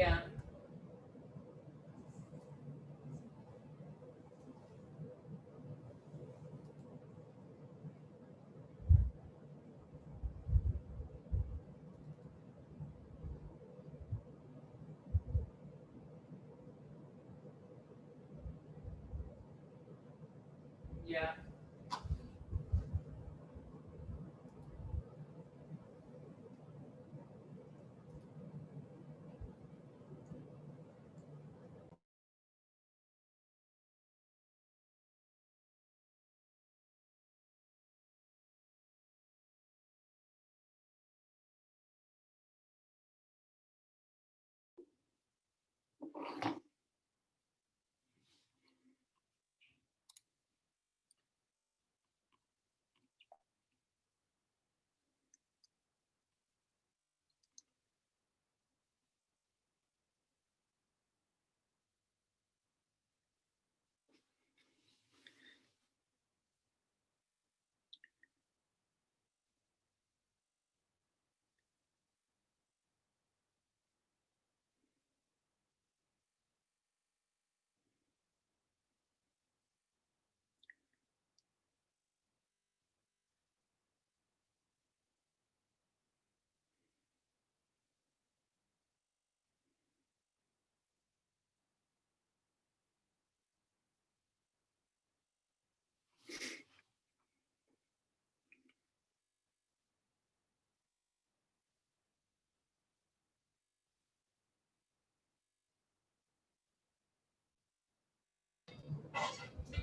Yeah. Yeah.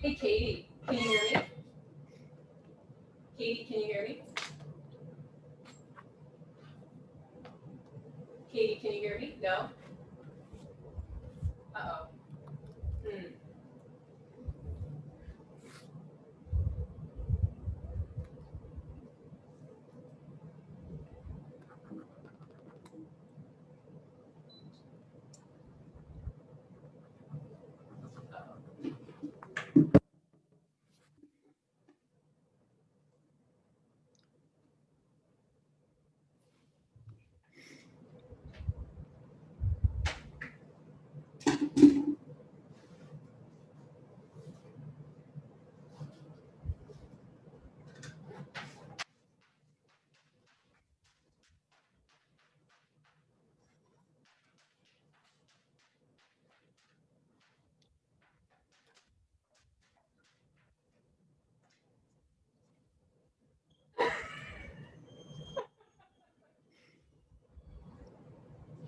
Hey, Katie, can you hear me? Katie, can you hear me? Katie, can you hear me? No? Uh-oh. Hmm.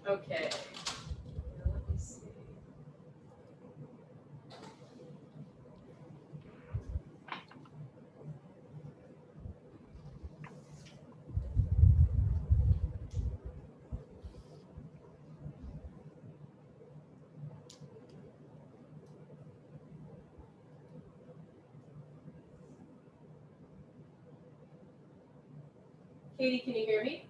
Okay. Let me see. Katie, can you hear me?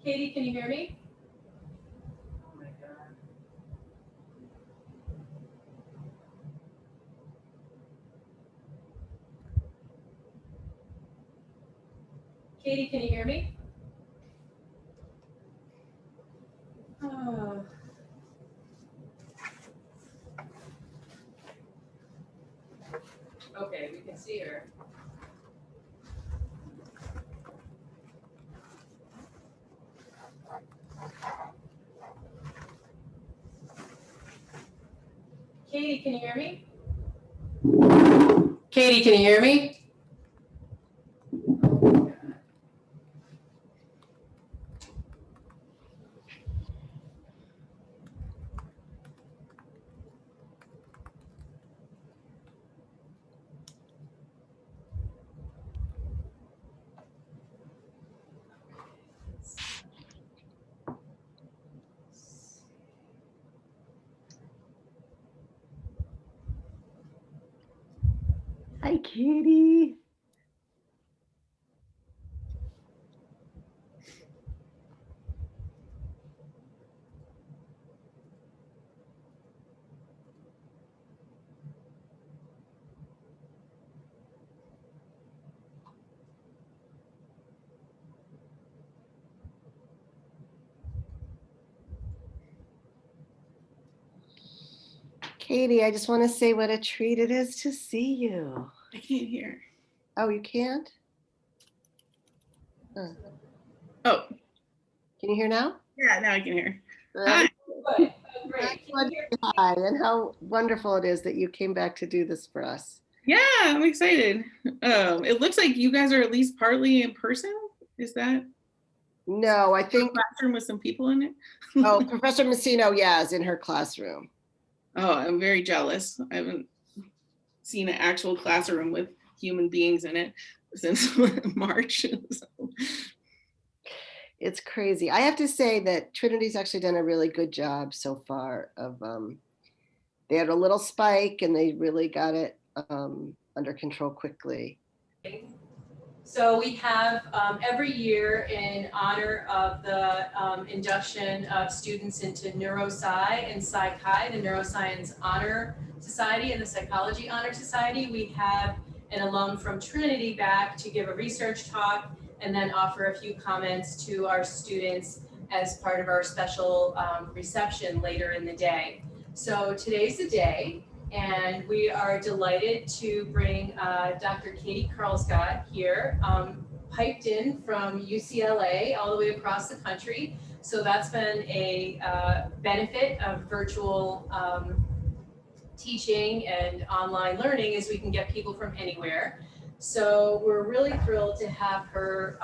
Katie, can you hear me? Oh my God. Katie, can you hear me? Oh. Okay, we can see her. Katie, can you hear me? Katie, can you hear me? Hi, Katie. Katie, I just want to say what a treat it is to see you. I can't hear. Oh, you can't? Huh. Oh, Can you hear now? yeah, now I can hear. Hi. Hi. Good. Oh, great. Can you hear me? Hi, and how wonderful it is that you came back to do this for us. Yeah, I'm excited. It looks like you guys are at least partly in person. Is that No, I a think, classroom with some people in it? oh, Professor Messino, yeah, is in her classroom. Oh, I'm very jealous. I haven't seen an actual classroom with human beings in it since March. So. It's crazy. I have to say that Trinity's actually done a really good job so far of, they had a little spike and they really got it under control quickly. So we have every year in honor of the induction of students into Neurosci and Psychi, the Neuroscience Honor Society and the Psychology Honor Society, we have an alum from Trinity back to give a research talk and then offer a few comments to our students as part of our special reception later in the day. So today's the day. And we are delighted to bring Dr. Katherine Karlsgodt here, piped in from UCLA all the way across the country. So that's been a benefit of virtual teaching and online learning, is we can get people from anywhere. So we're really thrilled to have her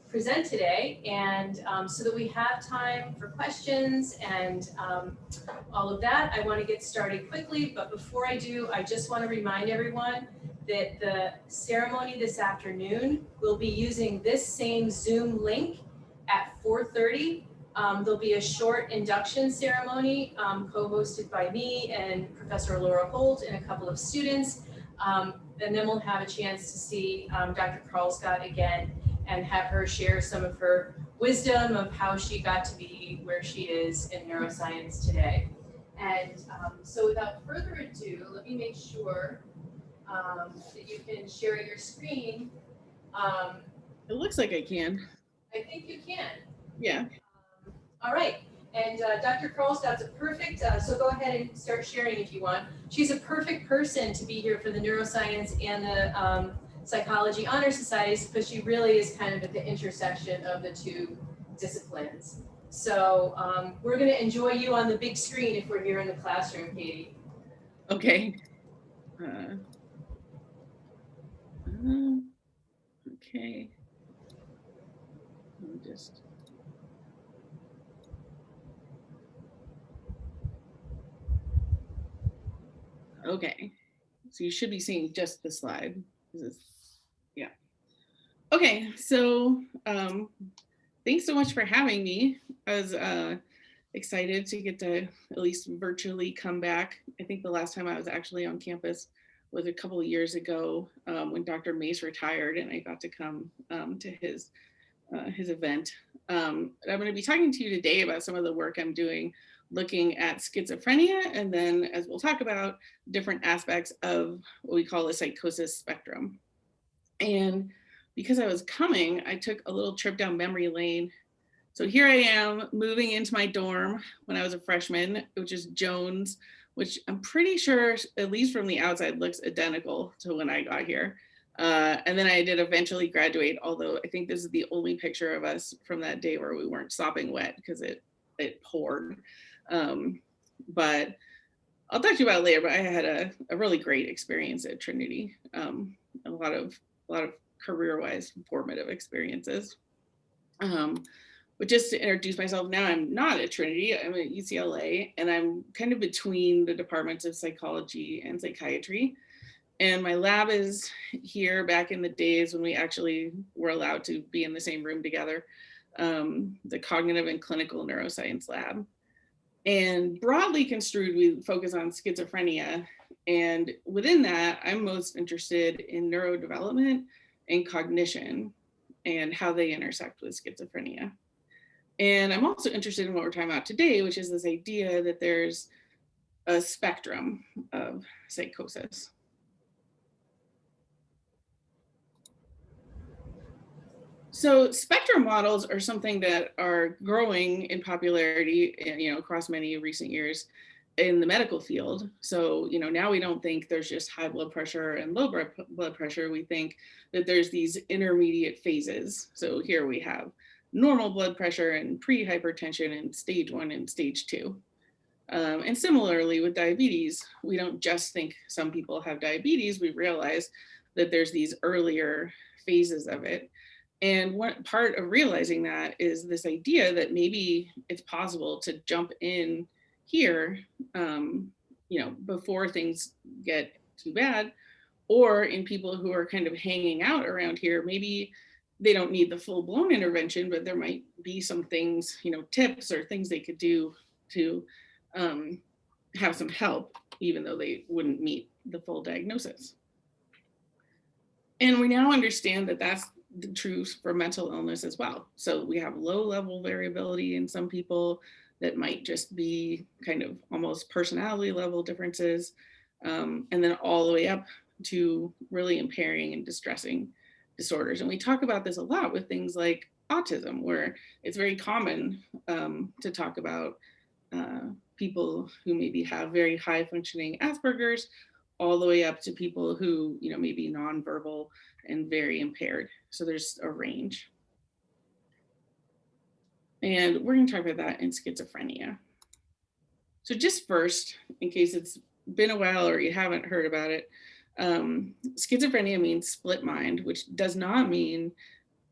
present today, and so that we have time for questions and all of that. I want to get started quickly, but before I do, I just want to remind everyone that the ceremony this afternoon will be using this same Zoom link at 4:30. There'll be a short induction ceremony co-hosted by me and Professor Laura Holt and a couple of students. And then we'll have a chance to see Dr. Karlsgodt again and have her share some of her wisdom of how she got to be where she is in neuroscience today. And so without further ado, let me make sure that you can share your screen. It looks like I can. I think you can. Yeah. All right. And Dr. Karlsgodt's a perfect, so go ahead and start sharing if you want. She's a perfect person to be here for the neuroscience and the Psychology Honor Societies, because she really is kind of at the intersection of the two disciplines. So we're going to enjoy you on the big screen if we're here in the classroom, Katie. Okay. Okay. Let me just. Okay. So you should be seeing just the slide. Yeah. Okay. So thanks so much for having me. I was excited to get to at least virtually come back. I think the last time I was actually on campus was a couple of years ago when Dr. Mace retired, and I got to come to his event. I'm going to be talking to you today about some of the work I'm doing looking at schizophrenia, and then, as we'll talk about, different aspects of what we call the psychosis spectrum. And because I was coming, I took a little trip down memory lane. So here I am moving into my dorm when I was a freshman, which is Jones, which I'm pretty sure, at least from the outside, looks identical to when I got here. And then I did eventually graduate, although I think this is the only picture of us from that day where we weren't sopping wet because it poured. But I'll talk to you about it later, but I had a really great experience at Trinity. A lot of career-wise formative experiences. But just to introduce myself, now I'm not at Trinity, I'm at UCLA, and I'm kind of between the departments of psychology and psychiatry. And my lab is here back in the days when we actually were allowed to be in the same room together, the cognitive and clinical neuroscience lab. And broadly construed, we focus on schizophrenia. And within that, I'm most interested in neurodevelopment and cognition and how they intersect with schizophrenia. And I'm also interested in what we're talking about today, which is this idea that there's a spectrum of psychosis. So spectrum models are something that are growing in popularity, across many recent years. in the medical field. So, you know, now we don't think there's just high blood pressure and low blood pressure. We think that there's these intermediate phases. So here we have normal blood pressure and pre-hypertension and stage 1 and stage 2. And similarly with diabetes, we don't just think some people have diabetes, we realize that there's these earlier phases of it. And one part of realizing that is this idea that maybe it's possible to jump in here, you know, before things get too bad, or in people who are kind of hanging out around here, maybe they don't need the full blown intervention, but there might be some things, you know, tips or things they could do to have some help, even though they wouldn't meet the full diagnosis. And we now understand that that's the truth for mental illness as well. So we have low level variability in some people that might just be kind of almost personality level differences, and then all the way up to really impairing and distressing disorders. And we talk about this a lot with things like autism, where it's very common to talk about people who maybe have very high functioning Asperger's, all the way up to people who, you know, may be nonverbal and very impaired. So there's a range. And we're going to talk about that in schizophrenia. So just first, in case it's been a while or you haven't heard about it, schizophrenia means split mind, which does not mean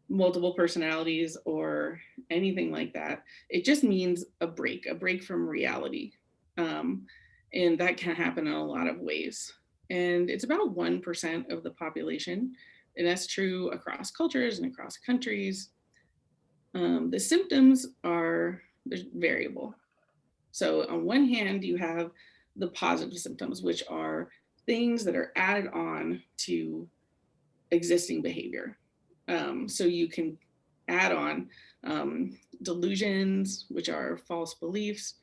multiple personalities or anything like that. It just means a break from reality. And that can happen in a lot of ways. And it's about 1% of the population. And that's true across cultures and across countries. The symptoms are variable. So on one hand, you have the positive symptoms, which are things that are added on to existing behavior. So you can add on delusions, which are false beliefs,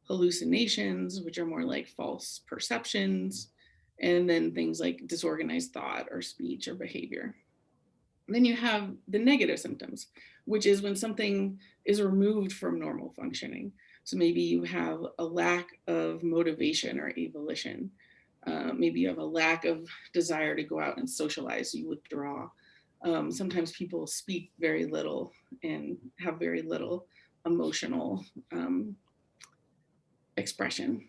hallucinations, which are more like false perceptions, and then things like disorganized thought or speech or behavior. And then you have the negative symptoms, which is when something is removed from normal functioning. So maybe you have a lack of motivation or volition. Maybe you have a lack of desire to go out and socialize, you withdraw. Sometimes people speak very little and have very little emotional expression.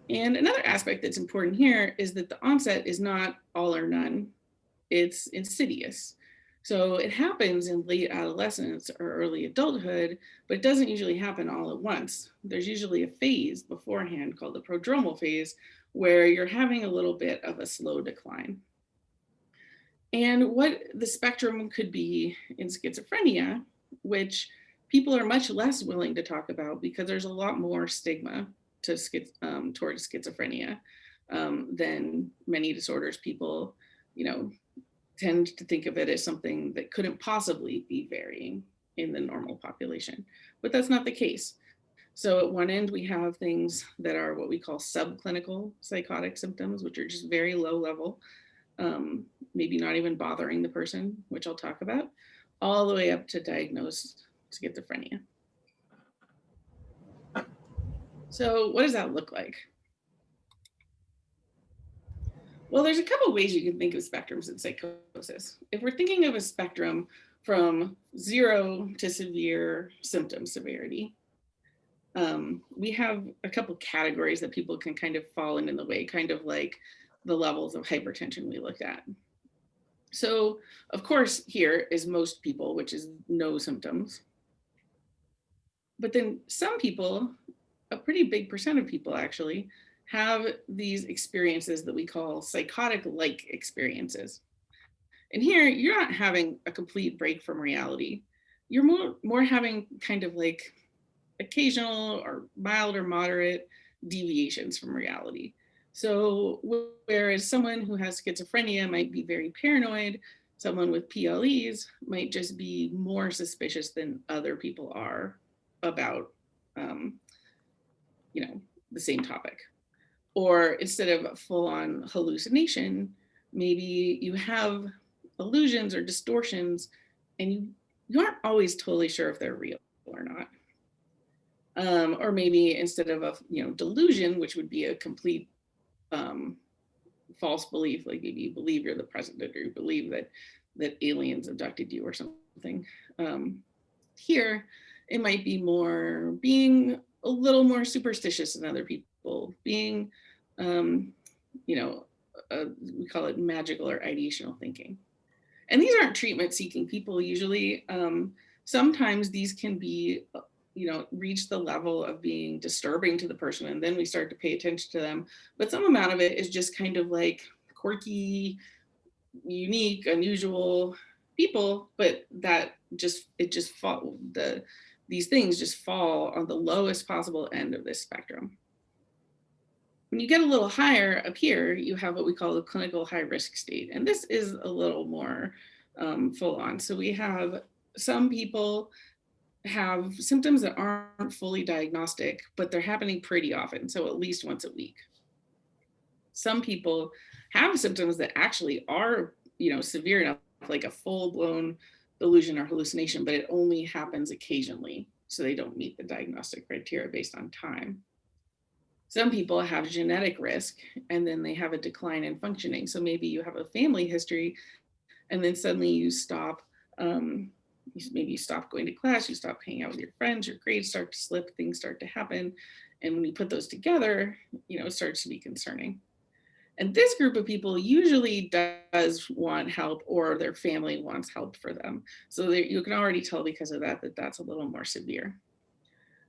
And another aspect that's important here is that the onset is not all or none, it's insidious. So it happens in late adolescence or early adulthood, but it doesn't usually happen all at once. There's usually a phase beforehand called the prodromal phase, where you're having a little bit of a slow decline. And what the spectrum could be in schizophrenia, which people are much less willing to talk about because there's a lot more stigma to towards schizophrenia than many disorders. People, you know, tend to think of it as something that couldn't possibly be varying in the normal population, but that's not the case. So at one end, we have things that are what we call subclinical psychotic symptoms, which are just very low level, maybe not even bothering the person, which I'll talk about, all the way up to diagnosed schizophrenia. So what does that look like? Well, there's a couple ways you can think of spectrums in psychosis. If we're thinking of a spectrum from 0 to severe symptom severity, we have a couple categories that people can kind of fall in the way, kind of like the levels of hypertension we looked at. So of course, here is most people, which is no symptoms. But then some people, a pretty big percent of people actually, have these experiences that we call psychotic-like experiences. And here, you're not having a complete break from reality. You're more having kind of like occasional or mild or moderate deviations from reality. So whereas someone who has schizophrenia might be very paranoid, someone with PLEs might just be more suspicious than other people are about, you know, the same topic. Or instead of full-on hallucination, maybe you have illusions or distortions and you aren't always totally sure if they're real or not. Or maybe instead of a delusion, which would be a complete false belief, like maybe you believe you're the president, or you believe that aliens abducted you or something. Here, it might be more being a little more superstitious than other people, being, we call it magical or ideational thinking. And these aren't treatment seeking people usually. Sometimes these can be, reach the level of being disturbing to the person, and then we start to pay attention to them. But some amount of it is just kind of like quirky, unique, unusual people, but these things just fall on the lowest possible end of this spectrum. When you get a little higher up here, you have what we call the clinical high risk state. And this is a little more full on. So we have some people have symptoms that aren't fully diagnostic, but they're happening pretty often. So at least once a week. Some people have symptoms that actually are, severe enough, like a full blown delusion or hallucination, but it only happens occasionally. So they don't meet the diagnostic criteria based on time. Some people have genetic risk, and then they have a decline in functioning. So maybe you have a family history, and then suddenly you stop, maybe you stop going to class, you stop hanging out with your friends, your grades start to slip, things start to happen. And when you put those together, it starts to be concerning. And this group of people usually does want help, or their family wants help for them. So you can already tell because of that that's a little more severe.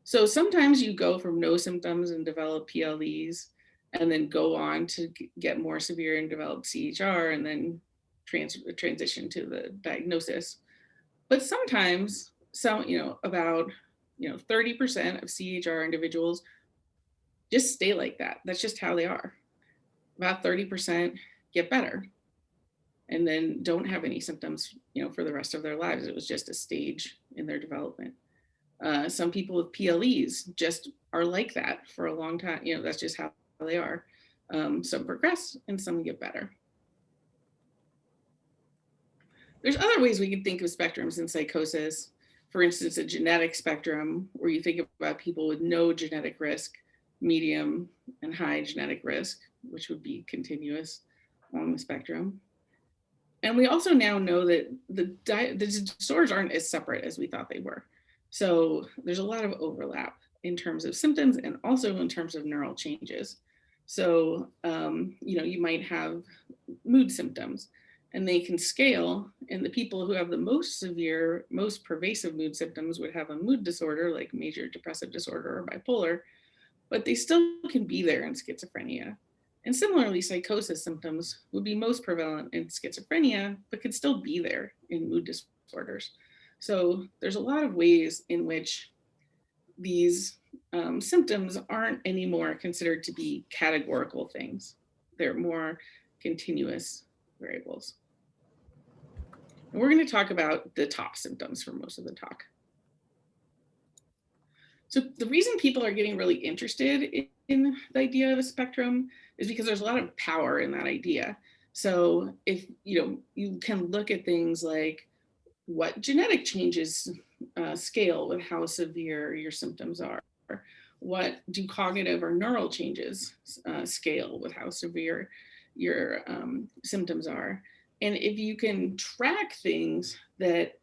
So sometimes you go from no symptoms and develop PLEs, and then go on to get more severe and develop CHR, and then transition to the diagnosis. But sometimes, about 30% of CHR individuals just stay like that. That's just how they are. About 30% get better and then don't have any symptoms, for the rest of their lives. It was just a stage in their development. Some people with PLEs just are like that for a long time. That's just how they are. Some progress and some get better. There's other ways we can think of spectrums in psychosis. For instance, a genetic spectrum, where you think about people with no genetic risk, medium, and high genetic risk, which would be continuous along the spectrum. And we also now know that the disorders aren't as separate as we thought they were. So there's a lot of overlap in terms of symptoms and also in terms of neural changes. So, you might have mood symptoms, and they can scale. And the people who have the most severe, most pervasive mood symptoms would have a mood disorder like major depressive disorder or bipolar, but they still can be there in schizophrenia. And similarly, psychosis symptoms would be most prevalent in schizophrenia, but could still be there in mood disorders. So there's a lot of ways in which these symptoms aren't anymore considered to be categorical things. They're more continuous variables. And we're going to talk about the top symptoms for most of the talk. So the reason people are getting really interested in the idea of a spectrum is because there's a lot of power in that idea. So if you can look at things like what genetic changes scale with how severe your symptoms are. What do cognitive or neural changes scale with how severe your symptoms are? And if you can track things that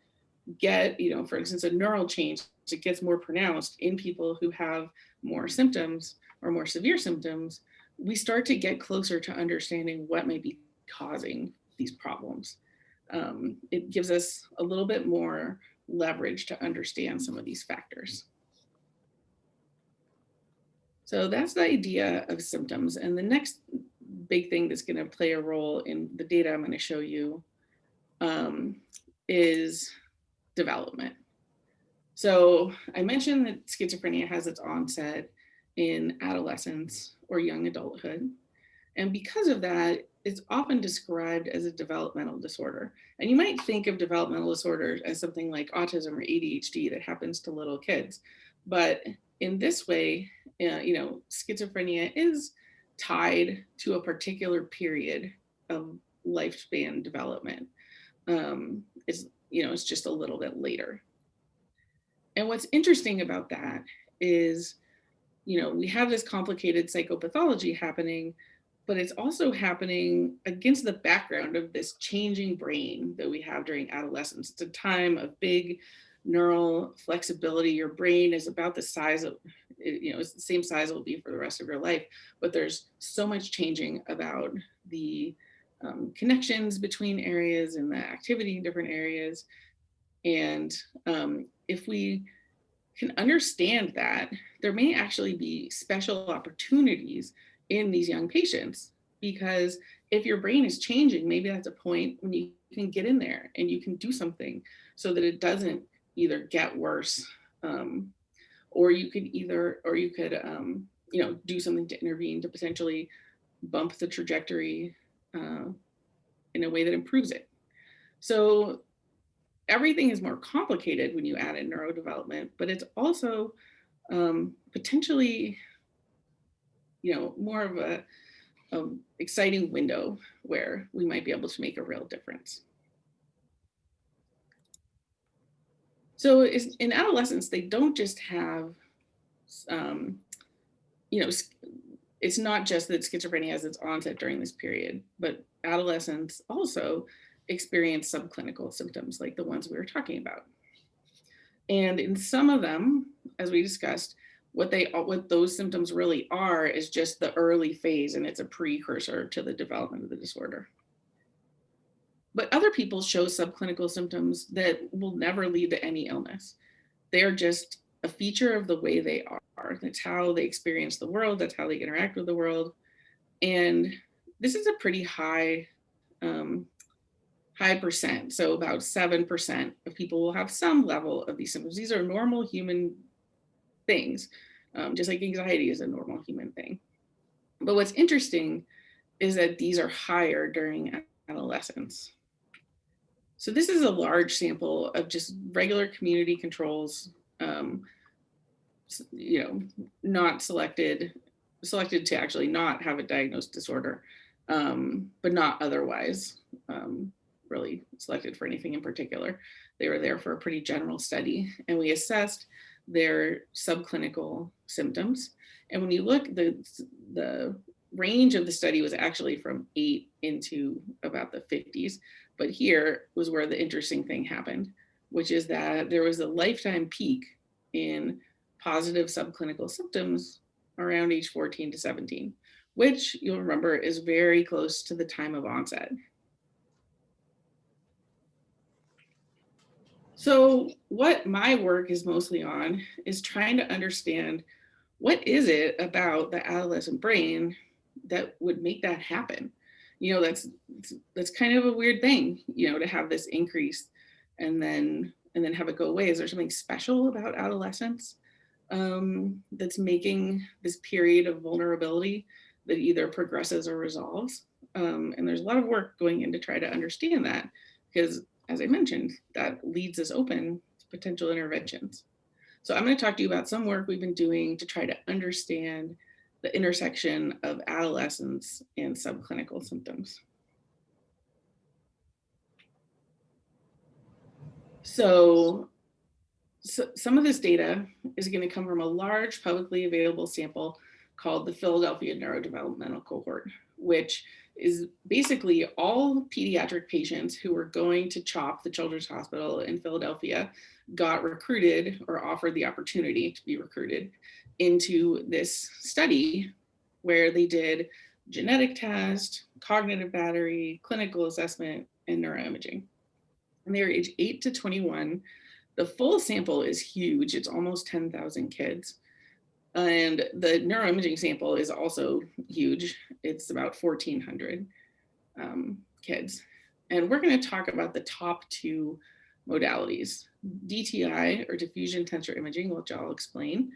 get, for instance, a neural change that gets more pronounced in people who have more symptoms or more severe symptoms, we start to get closer to understanding what might be causing these problems. It gives us a little bit more leverage to understand some of these factors. So that's the idea of symptoms. And the next big thing that's going to play a role in the data I'm going to show you is development. So I mentioned that schizophrenia has its onset in adolescence or young adulthood. And because of that, it's often described as a developmental disorder. And you might think of developmental disorders as something like autism or ADHD that happens to little kids. But in this way, schizophrenia is tied to a particular period of lifespan development. It's just a little bit later. And what's interesting about that is, we have this complicated psychopathology happening, but it's also happening against the background of this changing brain that we have during adolescence. It's a time of big neural flexibility. Your brain is about the size of, it's the same size it will be for the rest of your life, but there's so much changing about the connections between areas and the activity in different areas. And if we can understand that, there may actually be special opportunities in these young patients, because if your brain is changing, maybe that's a point when you can get in there and you can do something so that it doesn't either get worse, or you could do something to intervene to potentially bump the trajectory in a way that improves it. So everything is more complicated when you add in neurodevelopment, but it's also potentially, more of a exciting window where we might be able to make a real difference. So in adolescence, they don't just have, it's not just that schizophrenia has its onset during this period, but adolescents also experience subclinical symptoms like the ones we were talking about. And in some of them, as we discussed, what those symptoms really are is just the early phase, and it's a precursor to the development of the disorder. But other people show subclinical symptoms that will never lead to any illness. They're just a feature of the way they are. That's how they experience the world. That's how they interact with the world. And this is a pretty high percent. So about 7% of people will have some level of these symptoms. These are normal human things, just like anxiety is a normal human thing. But what's interesting is that these are higher during adolescence. So this is a large sample of just regular community controls, not selected to actually not have a diagnosed disorder, but not otherwise really selected for anything in particular. They were there for a pretty general study, and we assessed their subclinical symptoms. And when you look, the range of the study was actually from 8 into about the 50s. But here was where the interesting thing happened, which is that there was a lifetime peak in positive subclinical symptoms around age 14 to 17, which you'll remember is very close to the time of onset. So what my work is mostly on is trying to understand, what is it about the adolescent brain that would make that happen? That's kind of a weird thing, to have this increase and then have it go away. Is there something special about adolescence that's making this period of vulnerability that either progresses or resolves? And there's a lot of work going in to try to understand that, because as I mentioned, that leads us open to potential interventions. So I'm going to talk to you about some work we've been doing to try to understand the intersection of adolescence and subclinical symptoms. So some of this data is going to come from a large publicly available sample called the Philadelphia Neurodevelopmental Cohort, which is basically all pediatric patients who were going to CHOP, the Children's Hospital in Philadelphia, got recruited or offered the opportunity to be recruited into this study where they did genetic test, cognitive battery, clinical assessment, and neuroimaging. And they were age 8 to 21. The full sample is huge. It's almost 10,000 kids. And the neuroimaging sample is also huge. It's about 1,400 kids. And we're going to talk about the top 2 modalities, DTI, or diffusion tensor imaging, which I'll explain,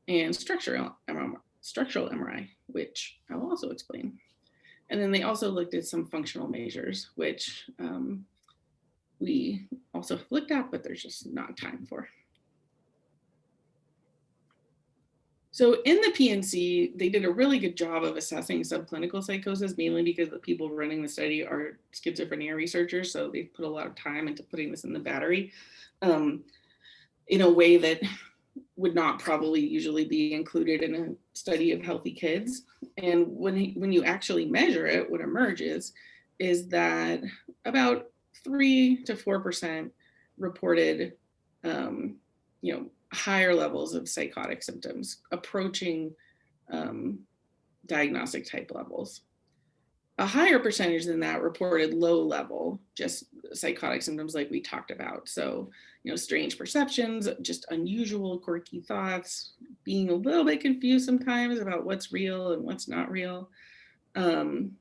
and structural MRI, which I will also explain. And then they also looked at some functional measures, which we also looked at, but there's just not time for. So in the PNC, they did a really good job of assessing subclinical psychosis, mainly because the people running the study are schizophrenia researchers. So they put a lot of time into putting this in the battery in a way that would not probably usually be included in a study of healthy kids. And when you actually measure it, what emerges is that about 3 to 4% reported, higher levels of psychotic symptoms, approaching diagnostic type levels. A higher percentage than that reported low level, just psychotic symptoms like we talked about. So, strange perceptions, just unusual, quirky thoughts, being a little bit confused sometimes about what's real and what's not real. And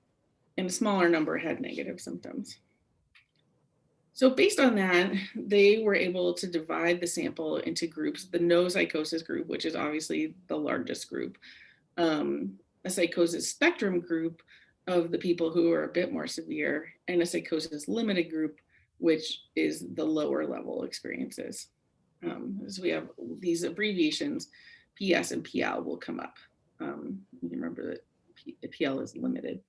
a smaller number had negative symptoms. So based on that, they were able to divide the sample into groups, the no psychosis group, which is obviously the largest group, a psychosis spectrum group of the people who are a bit more severe, and a psychosis limited group, which is the lower level experiences. So we have these abbreviations, PS and PL will come up. You remember that PL is limited.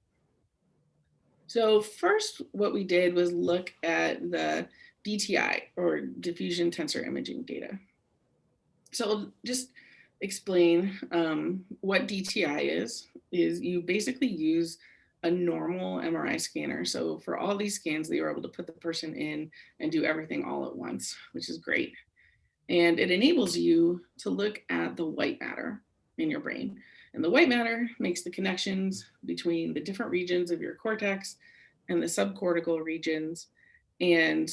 So first, what we did was look at the DTI, or diffusion tensor imaging data. So I'll just explain what DTI is you basically use a normal MRI scanner. So for all these scans, they were able to put the person in and do everything all at once, which is great. And it enables you to look at the white matter in your brain. And the white matter makes the connections between the different regions of your cortex and the subcortical regions. And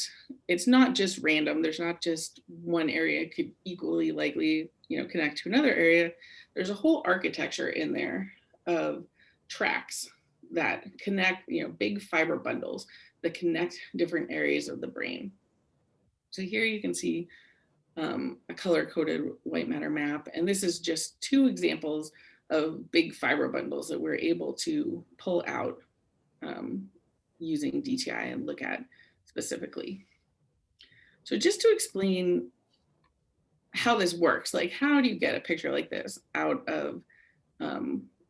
it's not just random. There's not just one area could equally likely, connect to another area. There's a whole architecture in there of tracks that connect, big fiber bundles that connect different areas of the brain. So here you can see a color-coded white matter map. And this is just 2 examples of big fiber bundles that we're able to pull out using DTI and look at specifically. So just to explain how this works, like how do you get a picture like this out of,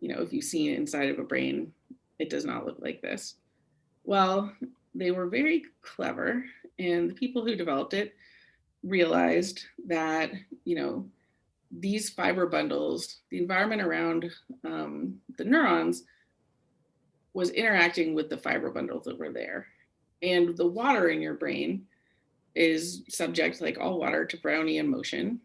if you've seen it inside of a brain, it does not look like this. Well, they were very clever, and the people who developed it realized that, these fiber bundles, the environment around the neurons was interacting with the fiber bundles that were there. And the water in your brain is subject, like all water, to Brownian motion.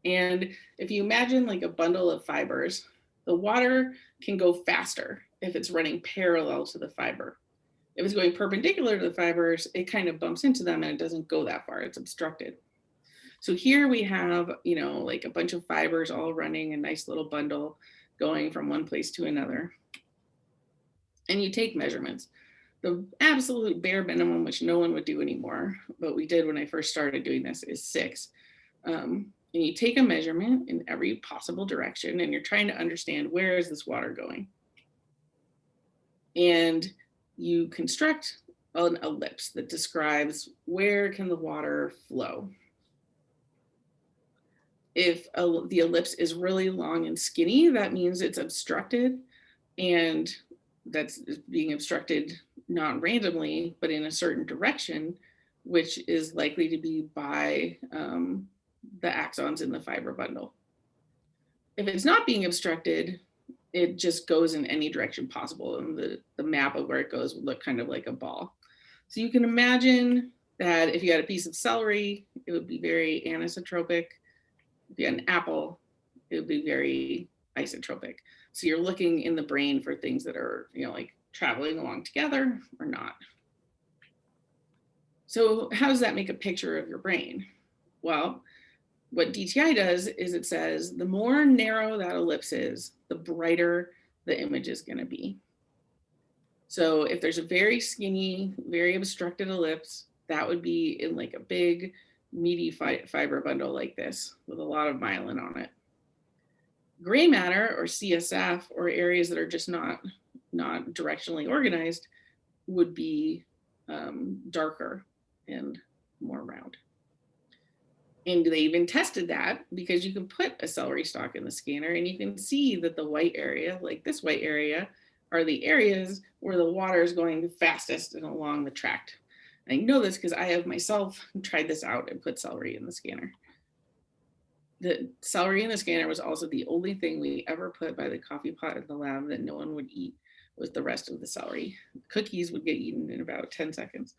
And if you imagine like a bundle of fibers, the water can go faster if it's running parallel to the fiber. If it's going perpendicular to the fibers, it kind of bumps into them and it doesn't go that far, it's obstructed. So here we have, like a bunch of fibers all running a nice little bundle going from one place to another. And you take measurements. The absolute bare minimum, which no one would do anymore, but we did when I first started doing this, is 6. And you take a measurement in every possible direction, and you're trying to understand, where is this water going? And you construct an ellipse that describes where can the water flow. If the ellipse is really long and skinny, that means it's obstructed, and that's being obstructed not randomly, but in a certain direction, which is likely to be by the axons in the fiber bundle. If it's not being obstructed, it just goes in any direction possible, and the map of where it goes would look kind of like a ball. So you can imagine that if you had a piece of celery, it would be very anisotropic. If you had an apple, it would be very isotropic. So you're looking in the brain for things that are, like traveling along together or not. So how does that make a picture of your brain? Well, what DTI does is it says the more narrow that ellipse is, the brighter the image is going to be. So if there's a very skinny, very obstructed ellipse, that would be in like a big, meaty fiber bundle like this with a lot of myelin on it. Gray matter, or CSF, or areas that are just not directionally organized, would be darker and more round. And they even tested that, because you can put a celery stalk in the scanner and you can see that the white area, like this white area, are the areas where the water is going the fastest and along the tract. And I know this because I have myself tried this out and put celery in the scanner. The celery in the scanner was also the only thing we ever put by the coffee pot in the lab that no one would eat, was the rest of the celery. Cookies would get eaten in about 10 seconds.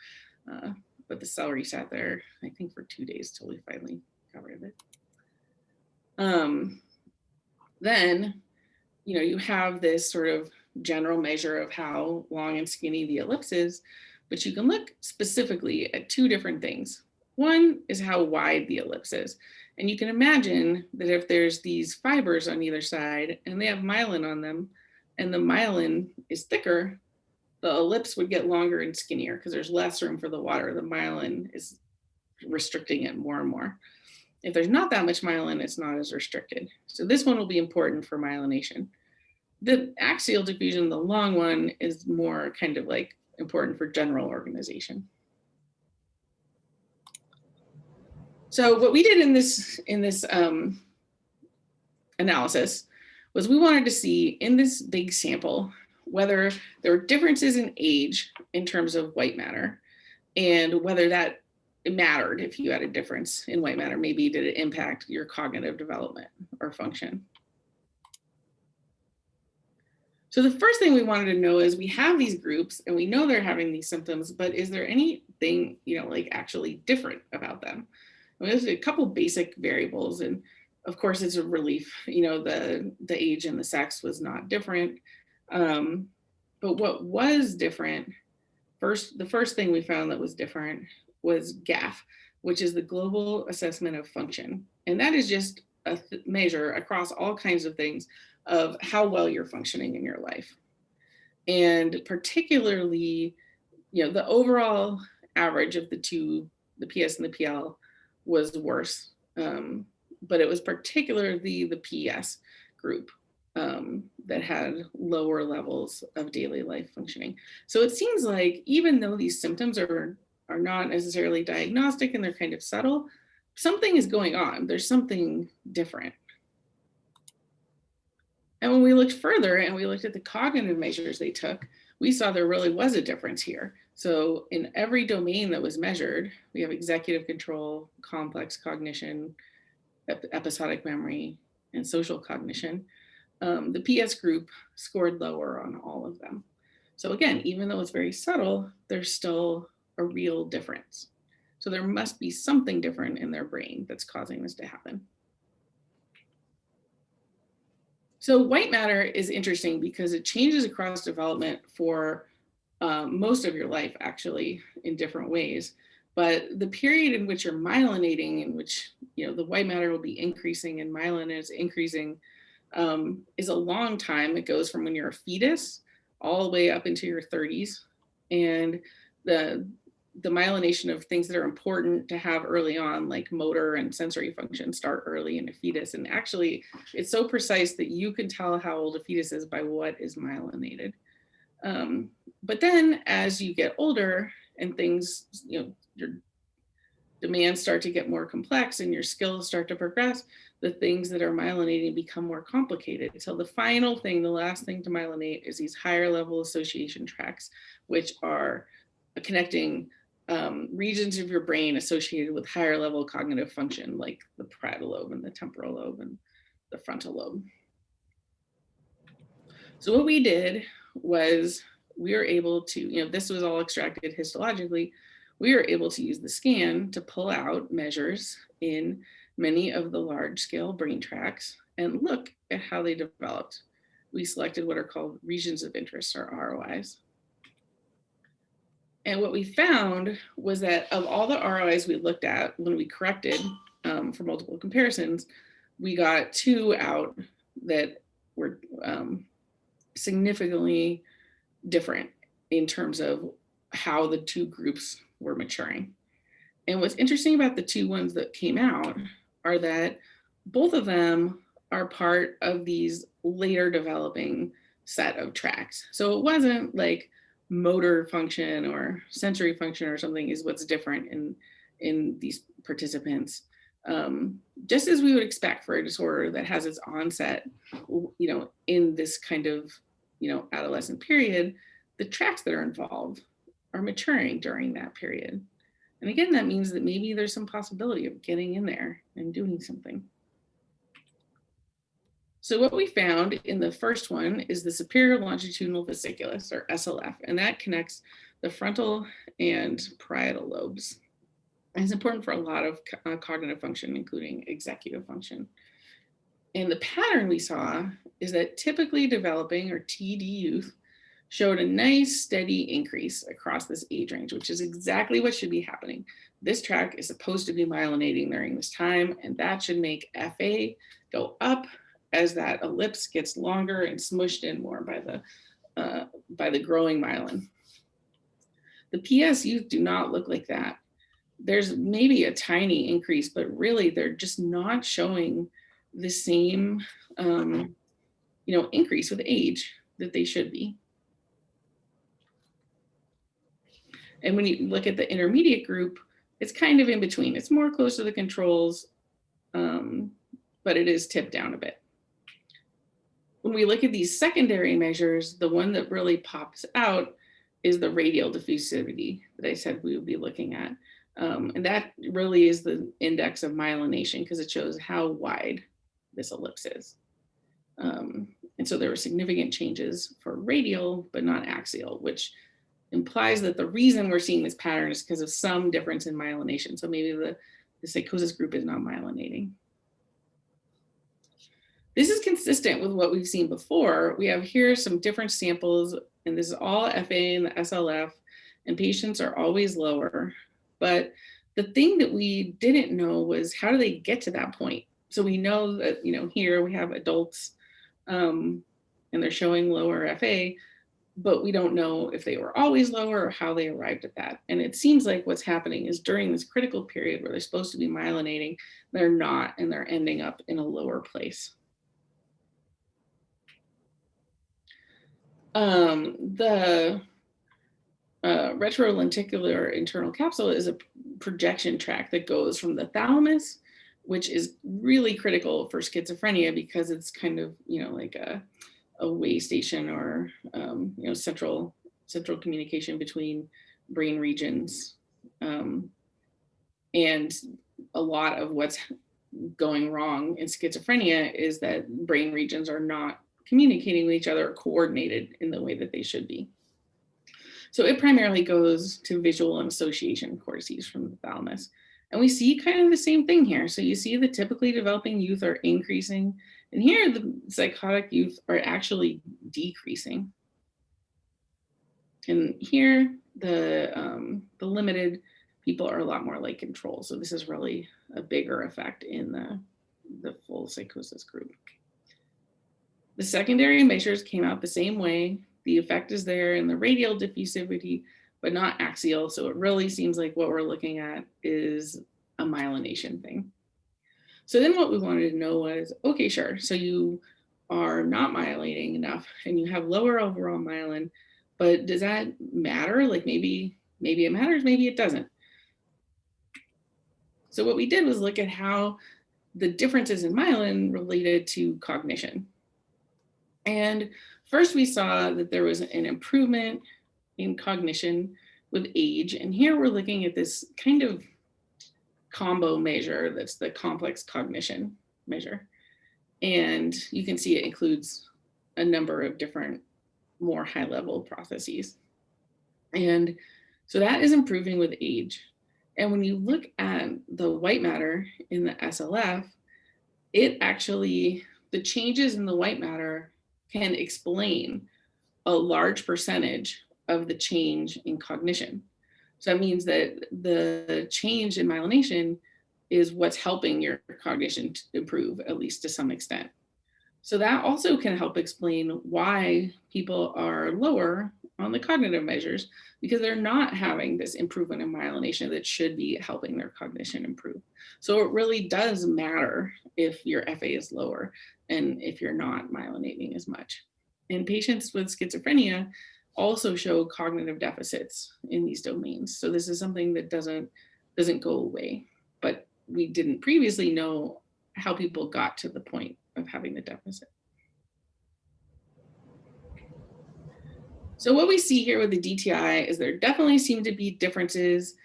But the celery sat there, I think, for 2 days till we finally got rid of it. Then, you have this sort of general measure of how long and skinny the ellipse is, but you can look specifically at 2 different things. One is how wide the ellipse is. And you can imagine that if there's these fibers on either side and they have myelin on them, and the myelin is thicker, the ellipse would get longer and skinnier because there's less room for the water. The myelin is restricting it more and more. If there's not that much myelin, it's not as restricted. So this one will be important for myelination. The axial diffusion, the long one, is more kind of like important for general organization. So what we did in this analysis was we wanted to see in this big sample whether there were differences in age in terms of white matter, and whether that mattered if you had a difference in white matter. Maybe did it impact your cognitive development or function? So the first thing we wanted to know is we have these groups and we know they're having these symptoms, but is there anything, like actually different about them? And there's a couple basic variables, and of course it's a relief, the age and the sex was not different. But what was different, the first thing we found that was different was GAF, which is the Global Assessment of Function. And that is just a measure across all kinds of things of how well you're functioning in your life. And particularly, the overall average of the two, the PS and the PL, was worse. But it was particularly the PS group that had lower levels of daily life functioning. So it seems like even though these symptoms are not necessarily diagnostic and they're kind of subtle, something is going on. There's something different. And when we looked further and we looked at the cognitive measures they took, we saw there really was a difference here. So in every domain that was measured, we have executive control, complex cognition, episodic memory, and social cognition. The PS group scored lower on all of them. So again, even though it's very subtle, there's still a real difference. So there must be something different in their brain that's causing this to happen. So white matter is interesting because it changes across development for most of your life, actually, in different ways. But the period in which you're myelinating, in which the white matter will be increasing and myelin is increasing, is a long time. It goes from when you're a fetus all the way up into your 30s. And the myelination of things that are important to have early on, like motor and sensory function, start early in a fetus. And actually, it's so precise that you can tell how old a fetus is by what is myelinated. But then as you get older and things, your demands start to get more complex and your skills start to progress, the things that are myelinating become more complicated. So the final thing, the last thing to myelinate, is these higher level association tracts, which are connecting regions of your brain associated with higher level cognitive function, like the parietal lobe and the temporal lobe and the frontal lobe. So what we did was we were able to, this was all extracted histologically. We were able to use the scan to pull out measures in many of the large scale brain tracts and look at how they developed. We selected what are called regions of interest, or ROIs. And what we found was that of all the ROIs we looked at when we corrected for multiple comparisons, we got 2 out that were significantly different in terms of how the 2 groups were maturing. And what's interesting about the 2 ones that came out are that both of them are part of these later developing set of tracks. So it wasn't like motor function or sensory function or something is what's different in these participants. Just as we would expect for a disorder that has its onset, in this kind of, adolescent period, the tracks that are involved are maturing during that period. And again, that means that maybe there's some possibility of getting in there and doing something. So what we found in the first one is the superior longitudinal fasciculus, or SLF, and that connects the frontal and parietal lobes. And it's important for a lot of cognitive function, including executive function. And the pattern we saw is that typically developing, or TD youth, showed a nice steady increase across this age range, which is exactly what should be happening. This tract is supposed to be myelinating during this time, and that should make FA go up as that ellipse gets longer and smushed in more by the growing myelin. The PS youth do not look like that. There's maybe a tiny increase, but really they're just not showing the same increase with age that they should be. And when you look at the intermediate group, it's kind of in between. It's more close to the controls, but it is tipped down a bit. When we look at these secondary measures, the one that really pops out is the radial diffusivity that I said we would be looking at. And that really is the index of myelination, because it shows how wide this ellipse is. And so there were significant changes for radial, but not axial, which implies that the reason we're seeing this pattern is because of some difference in myelination. So maybe the psychosis group is not myelinating. This is consistent with what we've seen before. We have here some different samples, and this is all FA and the SLF, and patients are always lower. But the thing that we didn't know was, how do they get to that point? So we know that, here we have adults and they're showing lower FA, but we don't know if they were always lower or how they arrived at that. And it seems like what's happening is during this critical period where they're supposed to be myelinating, they're not, and they're ending up in a lower place. The retrolenticular internal capsule is a projection tract that goes from the thalamus, which is really critical for schizophrenia because it's kind of, like a way station, or central communication between brain regions. And a lot of what's going wrong in schizophrenia is that brain regions are not communicating with each other or coordinated in the way that they should be. So it primarily goes to visual and association cortices from the thalamus. And we see kind of the same thing here. So you see the typically developing youth are increasing, and here the psychotic youth are actually decreasing. And here the limited people are a lot more like control. So this is really a bigger effect in the full psychosis group. The secondary measures came out the same way. The effect is there in the radial diffusivity, but not axial. So it really seems like what we're looking at is a myelination thing. So then what we wanted to know was, okay, sure. So you are not myelinating enough and you have lower overall myelin, but does that matter? Like maybe it matters, maybe it doesn't. So what we did was look at how the differences in myelin related to cognition. And first we saw that there was an improvement in cognition with age. And here we're looking at this kind of combo measure that's the complex cognition measure. And you can see it includes a number of different more high-level processes. And so that is improving with age. And when you look at the white matter in the SLF, it actually, the changes in the white matter can explain a large percentage of the change in cognition. So that means that the change in myelination is what's helping your cognition to improve, at least to some extent. So that also can help explain why people are lower on the cognitive measures, because they're not having this improvement in myelination that should be helping their cognition improve. So it really does matter if your FA is lower and if you're not myelinating as much. And patients with schizophrenia also show cognitive deficits in these domains. So this is something that doesn't go away, but we didn't previously know how people got to the point of having the deficit. So what we see here with the DTI is there definitely seem to be differences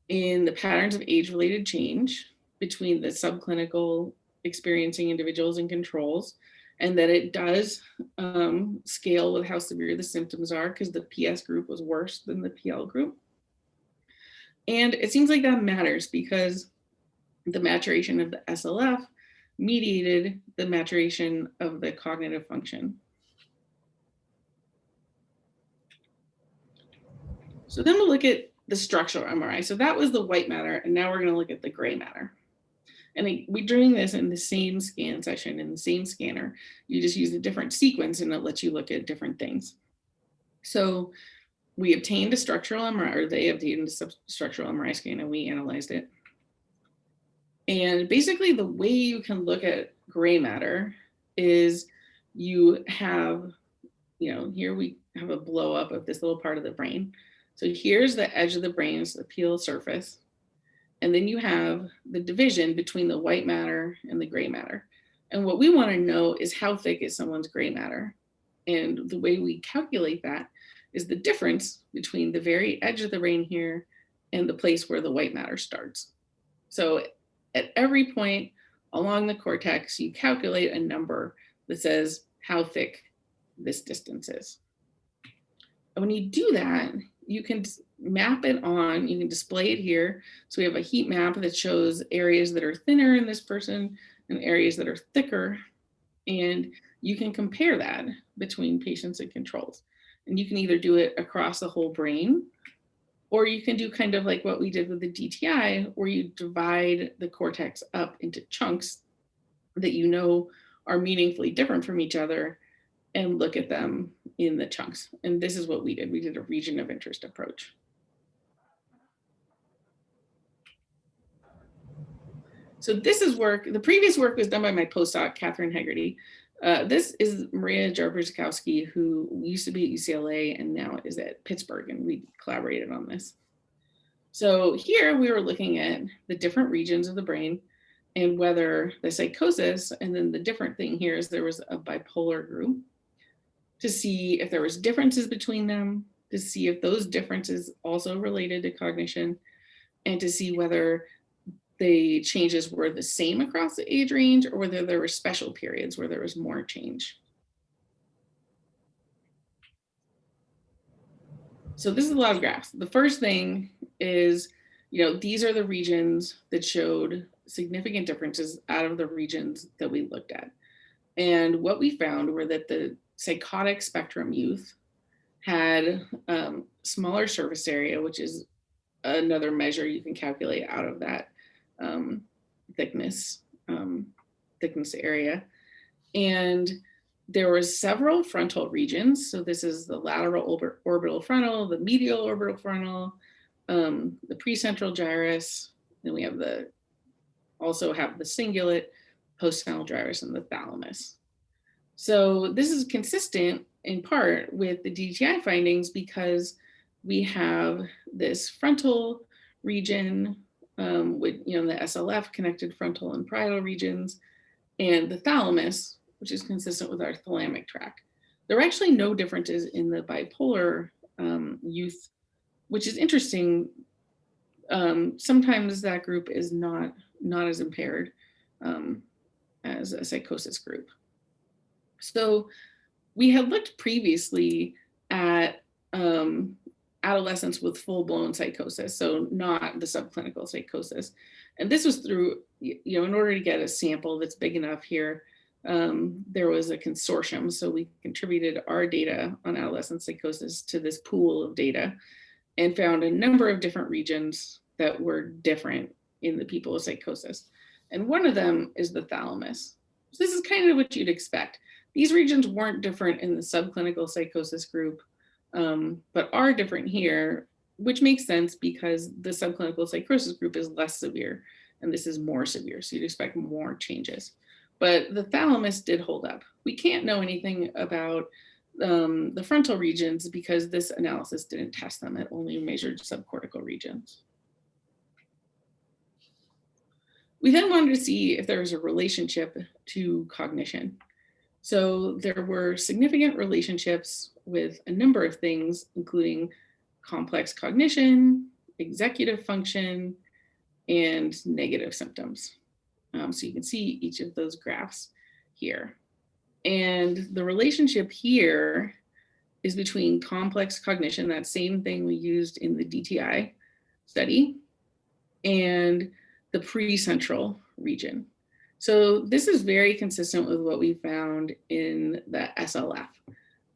in the patterns of age-related change between the subclinical experiencing individuals and controls. and that it does scale with how severe the symptoms are, because the PS group was worse than the PL group. And it seems like that matters because the maturation of the SLF mediated the maturation of the cognitive function. So then we'll look at the structural MRI. So that was the white matter, and now we're going to look at the gray matter. And we're doing this in the same scan session, in the same scanner. You just use a different sequence and it lets you look at different things. So we obtained a structural MRI, or they obtained a structural MRI scan, and we analyzed it. And basically the way you can look at gray matter is you have, here we have a blow up of this little part of the brain. So here's the edge of the brain, it's the peel surface. And then you have the division between the white matter and the gray matter. And what we want to know is how thick is someone's gray matter. And the way we calculate that is the difference between the very edge of the brain here and the place where the white matter starts. So at every point along the cortex, you calculate a number that says how thick this distance is. And when you do that, you can map it on, you can display it here. So we have a heat map that shows areas that are thinner in this person and areas that are thicker. And you can compare that between patients and controls. And you can either do it across the whole brain, or you can do kind of like what we did with the DTI, where you divide the cortex up into chunks that you know are meaningfully different from each other and look at them in the chunks. And this is what we did. We did a region of interest approach. So this is work, the previous work was done by my postdoc, Katherine Karlsgodt. This is Maria Jarzykowski, who used to be at UCLA and now is at Pittsburgh, and we collaborated on this. So here we were looking at the different regions of the brain and whether the psychosis, and then the different thing here is there was a bipolar group, to see if there was differences between them, to see if those differences also related to cognition, and to see whether the changes were the same across the age range or whether there were special periods where there was more change. So this is a lot of graphs. The first thing is, these are the regions that showed significant differences out of the regions that we looked at. And what we found were that the psychotic spectrum youth had smaller surface area, which is another measure you can calculate out of that thickness area. And there were several frontal regions. So this is the lateral orbital frontal, the medial orbital frontal, the precentral gyrus. Then we have also have the cingulate, postcental gyrus, and the thalamus. So this is consistent in part with the DTI findings because we have this frontal region with the SLF connected frontal and parietal regions, and the thalamus, which is consistent with our thalamic tract. There are actually no differences in the bipolar youth, which is interesting. Sometimes that group is not as impaired as a psychosis group. So we had looked previously at adolescents with full-blown psychosis, so not the subclinical psychosis. And this was through, in order to get a sample that's big enough here, there was a consortium. So we contributed our data on adolescent psychosis to this pool of data and found a number of different regions that were different in the people with psychosis. And one of them is the thalamus. So this is kind of what you'd expect. These regions weren't different in the subclinical psychosis group, but are different here, which makes sense because the subclinical psychosis group is less severe and this is more severe. So you'd expect more changes. But the thalamus did hold up. We can't know anything about the frontal regions because this analysis didn't test them. It only measured subcortical regions. We then wanted to see if there was a relationship to cognition. So there were significant relationships with a number of things, including complex cognition, executive function, and negative symptoms. So you can see each of those graphs here. And the relationship here is between complex cognition, that same thing we used in the DTI study, and the precentral region. So this is very consistent with what we found in the SLF,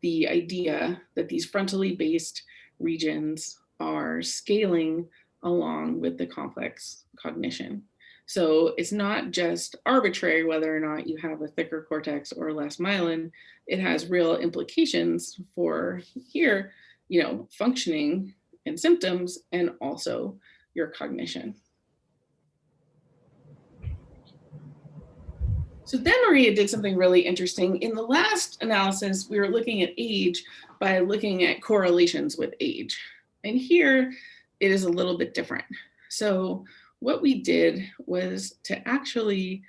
the idea that these frontally based regions are scaling along with the complex cognition. So it's not just arbitrary whether or not you have a thicker cortex or less myelin. It has real implications for here, functioning and symptoms, and also your cognition. So then Maria did something really interesting. In the last analysis, we were looking at age by looking at correlations with age. And here it is a little bit different. So what we did was to actually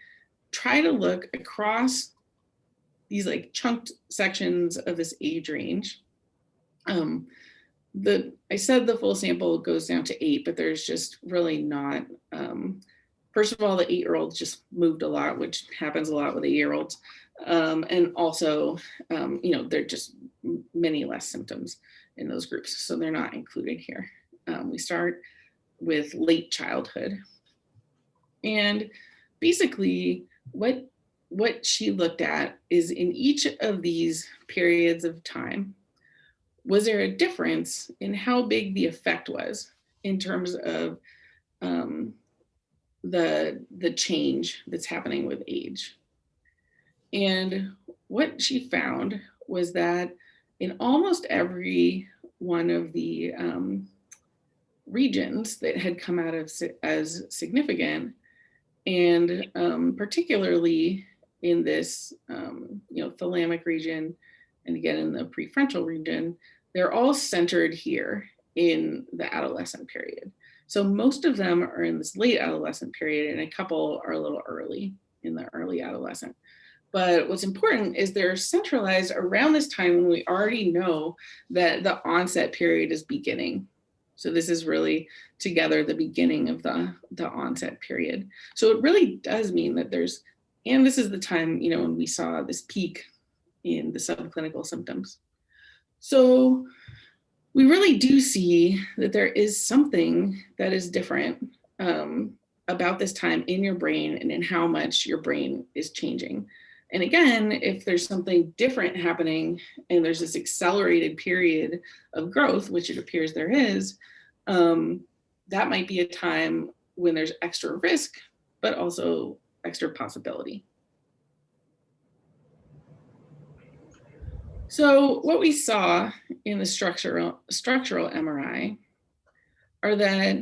try to look across these like chunked sections of this age range. I said the full sample goes down to 8, but there's just really not, first of all, the 8-year-olds just moved a lot, which happens a lot with 8-year-olds. And also, there are just many less symptoms in those groups, so they're not included here. We start with late childhood. And basically, what she looked at is in each of these periods of time, was there a difference in how big the effect was in terms of the change that's happening with age? And what she found was that in almost every one of the regions that had come out of as significant, and particularly in this thalamic region, and again in the prefrontal region, they're all centered here in the adolescent period. So most of them are in this late adolescent period, and a couple are a little early in the early adolescent. But what's important is they're centralized around this time when we already know that the onset period is beginning. So this is really together the beginning of the onset period. So it really does mean that and this is the time, when we saw this peak in the subclinical symptoms. So we really do see that there is something that is different about this time in your brain and in how much your brain is changing. And again, if there's something different happening and there's this accelerated period of growth, which it appears there is, that might be a time when there's extra risk, but also extra possibility. So what we saw in the structural MRI are that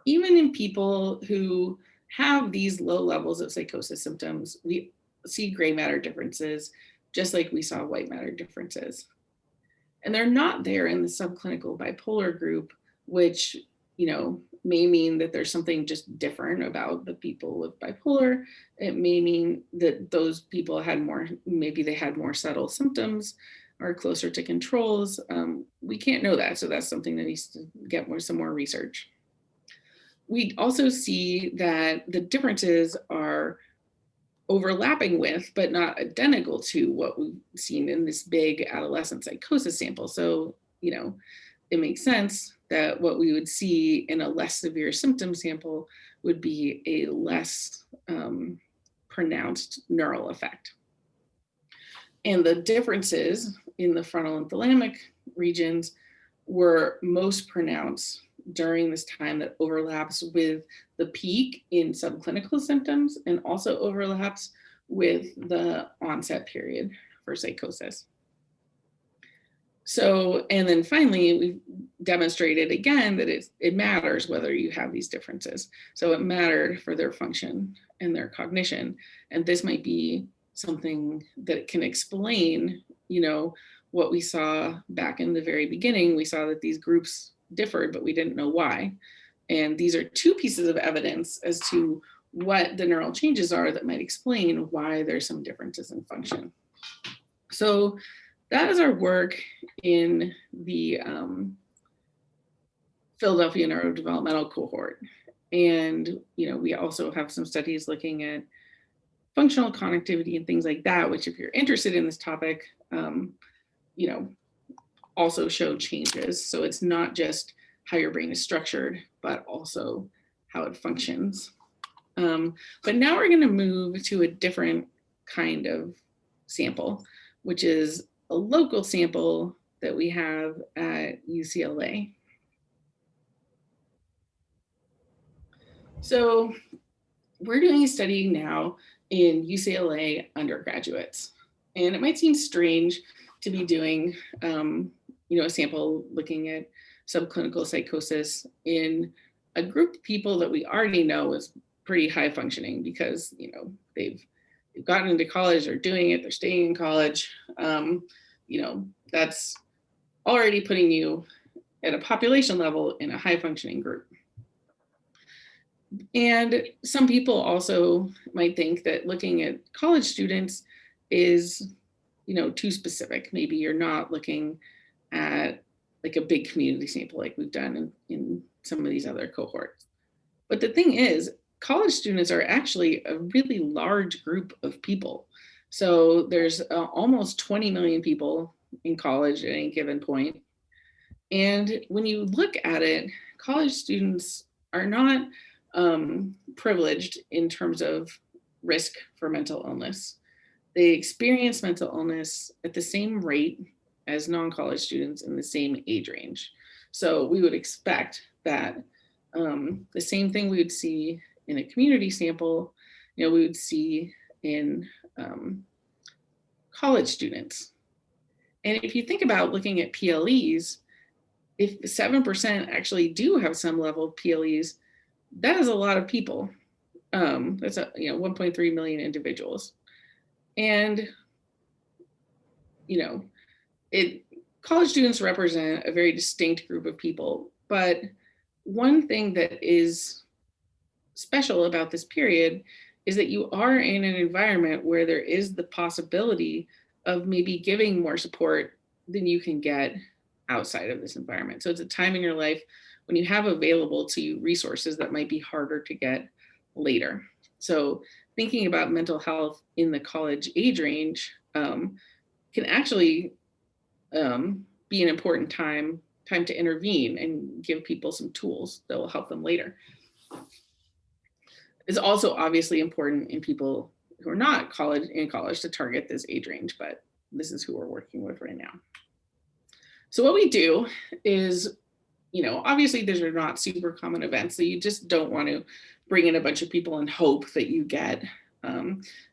even in people who have these low levels of psychosis symptoms, we see gray matter differences, just like we saw white matter differences. And they're not there in the subclinical bipolar group, which, may mean that there's something just different about the people with bipolar. It may mean that those people maybe they had more subtle symptoms or closer to controls. We can't know that, so that's something that needs to get some more research. We also see that the differences are overlapping with, but not identical to, what we've seen in this big adolescent psychosis sample. So, it makes sense that what we would see in a less severe symptom sample would be a less pronounced neural effect. And the differences in the frontal and thalamic regions were most pronounced during this time that overlaps with the peak in subclinical symptoms and also overlaps with the onset period for psychosis. So, and then finally, we demonstrated again that it matters whether you have these differences. So it mattered for their function and their cognition. And this might be something that can explain, what we saw back in the very beginning. We saw that these groups differed, but we didn't know why. And these are two pieces of evidence as to what the neural changes are that might explain why there's some differences in function. So that is our work in the Philadelphia neurodevelopmental cohort. And, we also have some studies looking at functional connectivity and things like that, which if you're interested in this topic, you know, also show changes. So it's not just how your brain is structured, but also how it functions. But now we're going to move to a different kind of sample, which is a local sample that we have at UCLA. So we're doing a study now in UCLA undergraduates. And it might seem strange to be doing you know, a sample looking at subclinical psychosis in a group of people that we already know is pretty high functioning because, you know, they've gotten into college, they're doing it, they're staying in college. You know, that's already putting you at a population level in a high functioning group. And some people also might think that looking at college students is, you know, too specific. Maybe you're not looking at like a big community sample like we've done in some of these other cohorts. But the thing is, college students are actually a really large group of people. So there's almost 20 million people in college at any given point. And when you look at it, college students are not privileged in terms of risk for mental illness. They experience mental illness at the same rate as non-college students in the same age range. So we would expect that the same thing we would see in a community sample, you know, we would see in college students. And if you think about looking at PLEs, if 7% actually do have some level of PLEs, that is a lot of people. That's 1.3 million individuals. And, you know, college students represent a very distinct group of people. But one thing that is special about this period is that you are in an environment where there is the possibility of maybe giving more support than you can get outside of this environment. So it's a time in your life when you have available to you resources that might be harder to get later. So thinking about mental health in the college age range can actually be an important time to intervene and give people some tools that will help them later. It's also obviously important in people who are not in college to target this age range, but this is who we're working with right now. So what we do is, you know, obviously these are not super common events, so you just don't want to bring in a bunch of people and hope that you get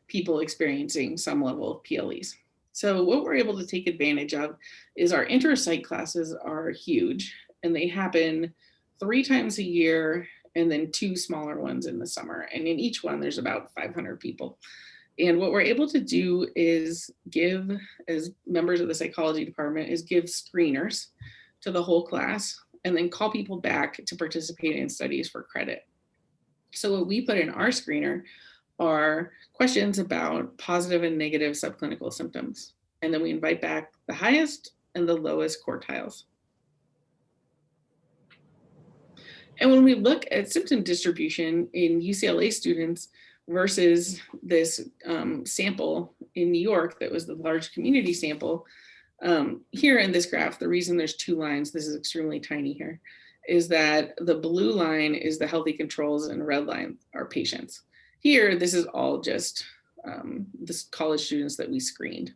people experiencing some level of PLEs. So what we're able to take advantage of is our inter-psych classes are huge, and they happen 3 times a year and then 2 smaller ones in the summer. And in each one, there's about 500 people. And what we're able to do is give, as members of the psychology department, is give screeners to the whole class and then call people back to participate in studies for credit. So what we put in our screener are questions about positive and negative subclinical symptoms. And then we invite back the highest and the lowest quartiles. And when we look at symptom distribution in UCLA students versus this sample in New York that was the large community sample, here in this graph, the reason there's 2 lines, this is extremely tiny here, is that the blue line is the healthy controls and the red line are patients. Here, this is all just the college students that we screened.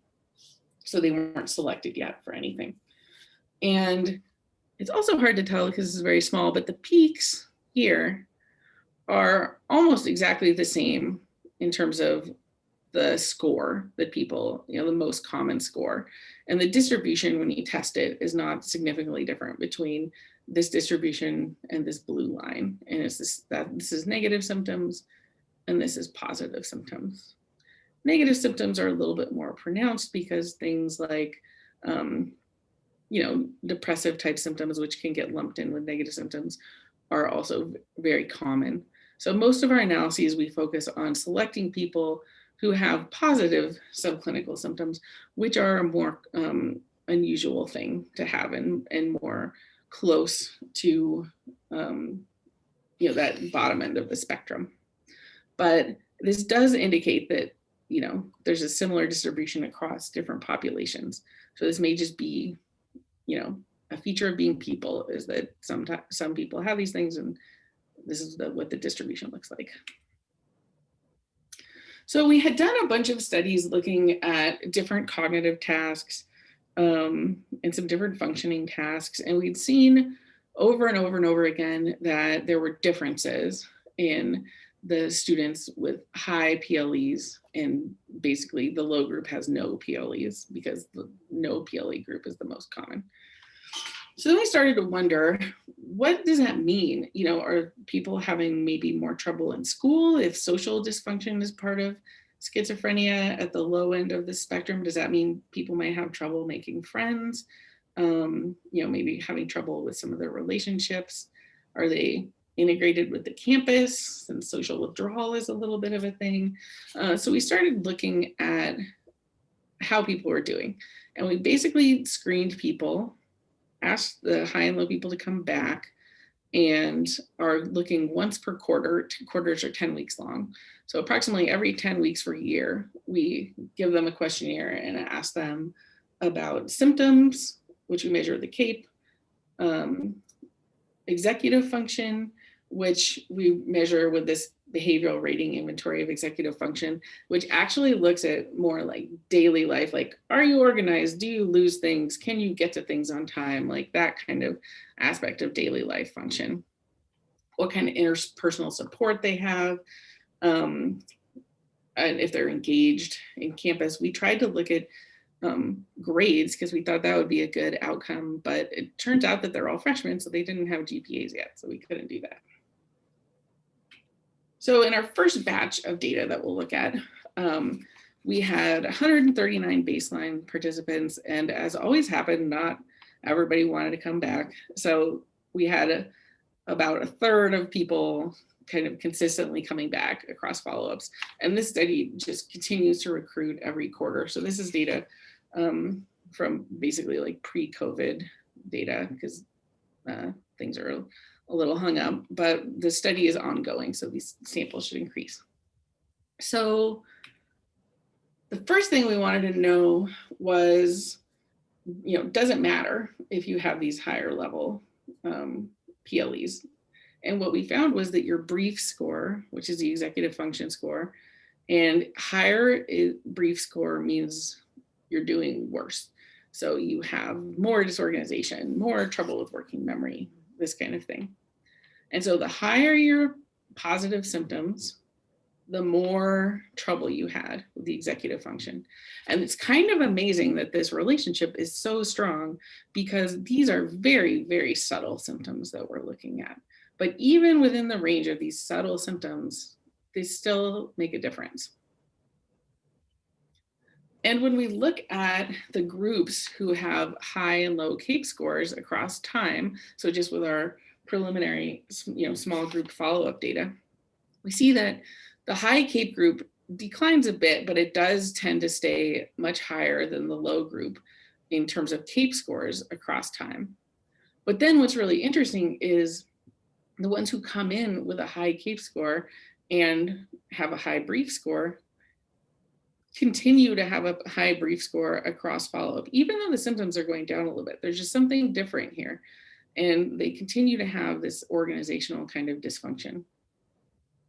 So they weren't selected yet for anything. And it's also hard to tell because this is very small, but the peaks here are almost exactly the same in terms of the score that people, you know, the most common score. And the distribution when you test it is not significantly different between this distribution and this blue line. And it's this is negative symptoms and this is positive symptoms. Negative symptoms are a little bit more pronounced because things like, you know, depressive type symptoms, which can get lumped in with negative symptoms, are also very common. So most of our analyses, we focus on selecting people who have positive subclinical symptoms, which are a more unusual thing to have and more close to, you know, that bottom end of the spectrum. But this does indicate that there's a similar distribution across different populations. So this may just be, a feature of being people, is that some people have these things, and this is what the distribution looks like. So we had done a bunch of studies looking at different cognitive tasks and some different functioning tasks. And we'd seen over and over and over again that there were differences in the students with high PLEs, and basically the low group has no PLEs because the no PLE group is the most common. So then we started to wonder, what does that mean? Are people having maybe more trouble in school if social dysfunction is part of schizophrenia at the low end of the spectrum? Does that mean people might have trouble making friends? Maybe having trouble with some of their relationships? Are they integrated with the campus, and social withdrawal is a little bit of a thing? So we started looking at how people were doing, and we basically screened people, asked the high and low people to come back, and are looking once per quarter. 2 quarters are 10 weeks long. So approximately every 10 weeks for a year, we give them a questionnaire and ask them about symptoms, which we measure with the CAPE, executive function, which we measure with this behavioral rating inventory of executive function, which actually looks at more like daily life, like, are you organized? Do you lose things? Can you get to things on time? Like that kind of aspect of daily life function. What kind of interpersonal support they have, and if they're engaged in campus. We tried to look at grades because we thought that would be a good outcome, but it turns out that they're all freshmen, so they didn't have GPAs yet, so we couldn't do that. So in our first batch of data that we'll look at, we had 139 baseline participants, and as always happened, not everybody wanted to come back. So we had about a third of people kind of consistently coming back across follow-ups. And this study just continues to recruit every quarter. So this is data from basically like pre-COVID data, because things are a little hung up, but the study is ongoing, so these samples should increase. So the first thing we wanted to know was, does it matter if you have these higher level PLEs? And what we found was that your brief score, which is the executive function score, and higher brief score means you're doing worse. So you have more disorganization, more trouble with working memory, this kind of thing. And so the higher your positive symptoms, the more trouble you had with the executive function. And it's kind of amazing that this relationship is so strong, because these are very, very subtle symptoms that we're looking at. But even within the range of these subtle symptoms, they still make a difference. And when we look at the groups who have high and low CAPE scores across time, so just with our preliminary, small group follow-up data, we see that the high CAPE group declines a bit, but it does tend to stay much higher than the low group in terms of CAPE scores across time. But then what's really interesting is the ones who come in with a high CAPE score and have a high brief score continue to have a high brief score across follow-up, even though the symptoms are going down a little bit. There's just something different here. And they continue to have this organizational kind of dysfunction.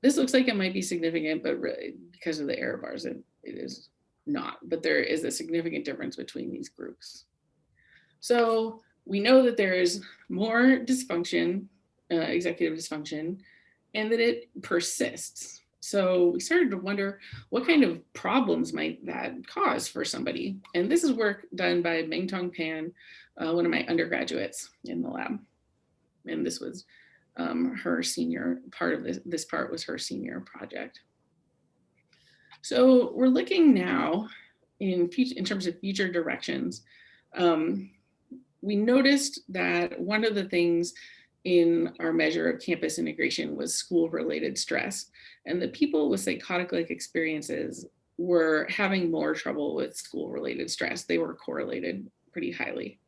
This looks like it might be significant, but really, because of the error bars, it is not. But there is a significant difference between these groups. So we know that there is more dysfunction, executive dysfunction, and that it persists. So we started to wonder, what kind of problems might that cause for somebody? And this is work done by Mengtong Pan, one of my undergraduates in the lab. And this was her senior part of this part was her senior project. So we're looking now in terms of future directions. We noticed that one of the things in our measure of campus integration was school-related stress. And the people with psychotic-like experiences were having more trouble with school-related stress. They were correlated pretty highly.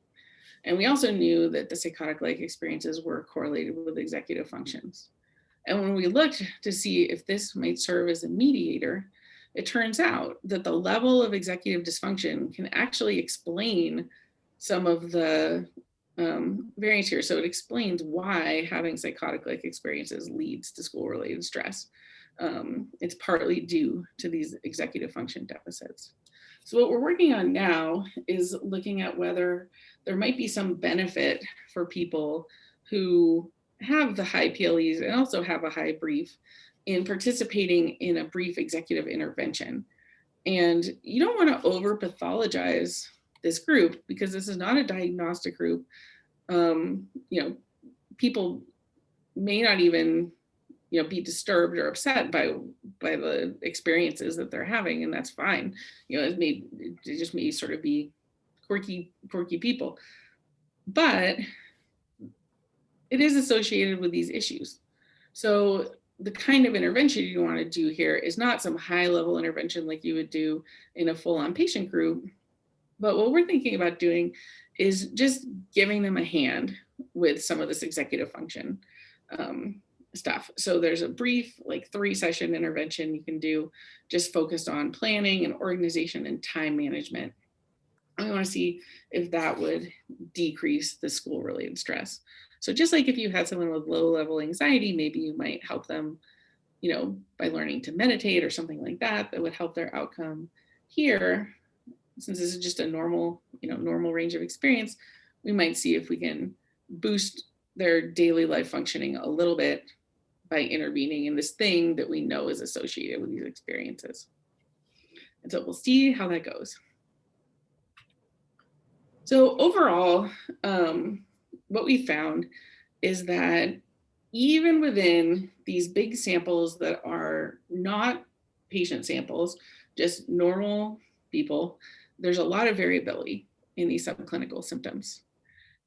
And we also knew that the psychotic-like experiences were correlated with executive functions. And when we looked to see if this might serve as a mediator it turns out that the level of executive dysfunction can actually explain some of the variance here. So it explains why having psychotic-like experiences leads to school-related stress. It's partly due to these executive function deficits. So what we're working on now is looking at whether there might be some benefit for people who have the high PLEs and also have a high brief in participating in a brief executive intervention. And you don't want to over pathologize this group because this is not a diagnostic group. People may not even be disturbed or upset by the experiences that they're having, and that's fine. It just may sort of be quirky people, but it is associated with these issues. So the kind of intervention you want to do here is not some high level intervention like you would do in a full-on patient group, but what we're thinking about doing is just giving them a hand with some of this executive function stuff. So there's a brief, like 3-session intervention you can do just focused on planning and organization and time management. I want to see if that would decrease the school-related stress. So just like if you had someone with low-level anxiety, maybe you might help them, by learning to meditate or something like that, that would help their outcome. Here, since this is just a normal range of experience, we might see if we can boost their daily life functioning a little bit by intervening in this thing that we know is associated with these experiences. And so we'll see how that goes. So overall, what we found is that even within these big samples that are not patient samples, just normal people, there's a lot of variability in these subclinical symptoms.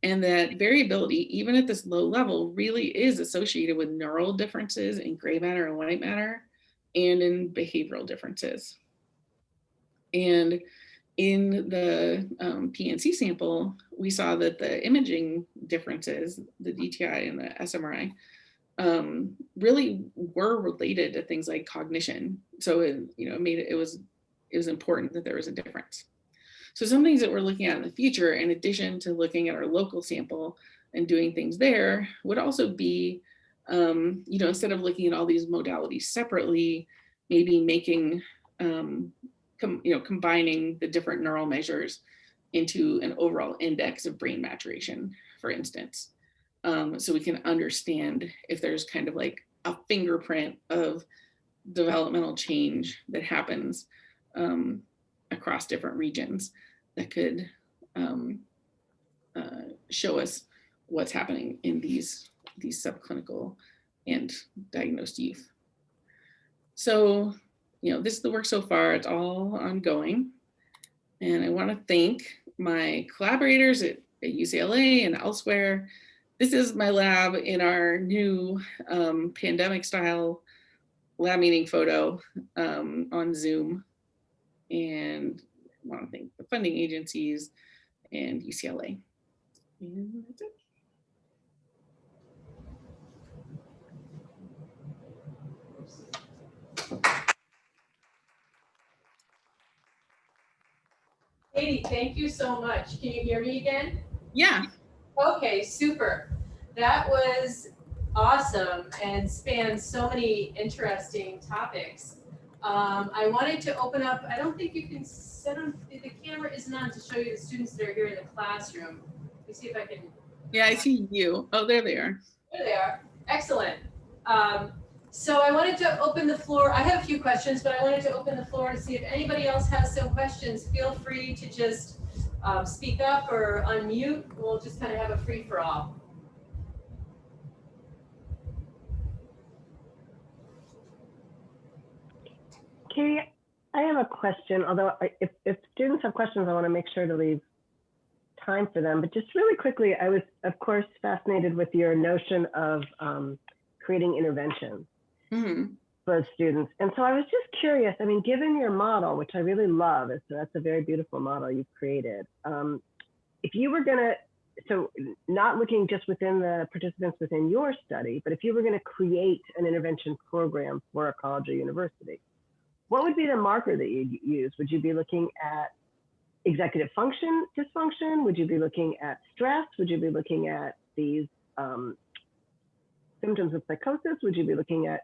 And that variability, even at this low level, really is associated with neural differences in gray matter and white matter and in behavioral differences. And in the PNC sample, we saw that the imaging differences, the DTI and the SMRI, really were related to things like cognition. So it was important that there was a difference. So some things that we're looking at in the future, in addition to looking at our local sample and doing things there, would also be, instead of looking at all these modalities separately, maybe making, combining the different neural measures into an overall index of brain maturation, for instance. So we can understand if there's kind of like a fingerprint of developmental change that happens across different regions that could show us what's happening in these subclinical and diagnosed youth. So, this is the work so far. It's all ongoing. And I want to thank my collaborators at UCLA and elsewhere. This is my lab in our new pandemic style lab meeting photo on Zoom. And I want to thank the funding agencies and UCLA. And that's it. Katie, thank you so much. Can you hear me again? Yeah. Okay, super. That was awesome and spans so many interesting topics. I wanted to open up, I don't think you can set on, the camera isn't on to show you the students that are here in the classroom. Let me see if I can. Yeah, I see you. Oh, there they are. There they are. Excellent. So I wanted to open the floor. I have a few questions, but I wanted to open the floor to see if anybody else has some questions. Feel free to just speak up or unmute. We'll just kind of have a free for all. Katie, I have a question, although if students have questions, I want to make sure to leave time for them. But just really quickly, I was, of course, fascinated with your notion of creating interventions for students. And so I was just curious, I mean, given your model, which I really love, so that's a very beautiful model you've created. If you were going to, so not looking just within the participants within your study, but if you were going to create an intervention program for a college or university, what would be the marker that you'd use? Would you be looking at executive function dysfunction? Would you be looking at stress? Would you be looking at these symptoms of psychosis? Would you be looking at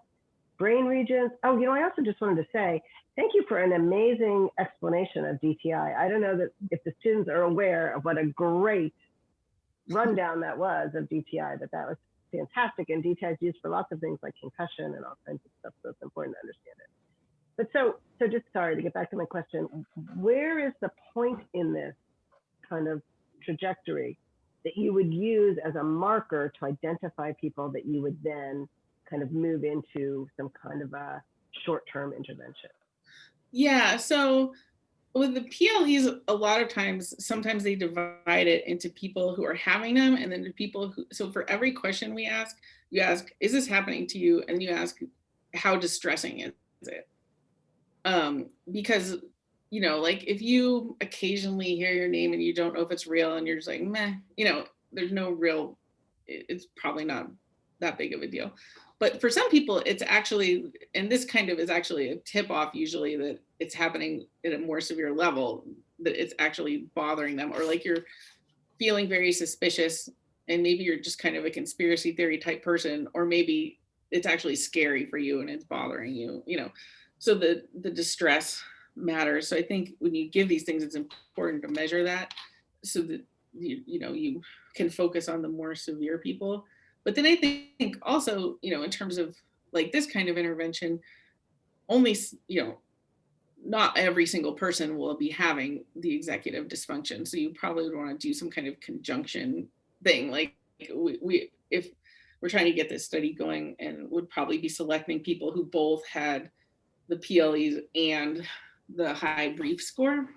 brain regions? Oh, I also just wanted to say, thank you for an amazing explanation of DTI. I don't know that if the students are aware of what a great rundown that was of DTI, that was fantastic. And DTI is used for lots of things like concussion and all kinds of stuff. So it's important to understand it. But so just sorry to get back to my question, where is the point in this kind of trajectory that you would use as a marker to identify people that you would then kind of move into some kind of a short-term intervention? Yeah, so with the PLEs, a lot of times, sometimes they divide it into people who are having them and then the people who, so for every question we ask, you ask, is this happening to you? And you ask, how distressing is it? Because, like if you occasionally hear your name and you don't know if it's real and you're just like, meh, there's no real, it's probably not that big of a deal. But for some people, it's actually, and this kind of is actually a tip off usually that it's happening at a more severe level, that it's actually bothering them, or like you're feeling very suspicious and maybe you're just kind of a conspiracy theory type person, or maybe it's actually scary for you and it's bothering you, so the distress matters. So I think when you give these things, it's important to measure that so that you can focus on the more severe people. But then I think also, in terms of like this kind of intervention, only, not every single person will be having the executive dysfunction. So you probably would want to do some kind of conjunction thing. Like if we're trying to get this study going, and would probably be selecting people who both had the PLEs and the high brief score.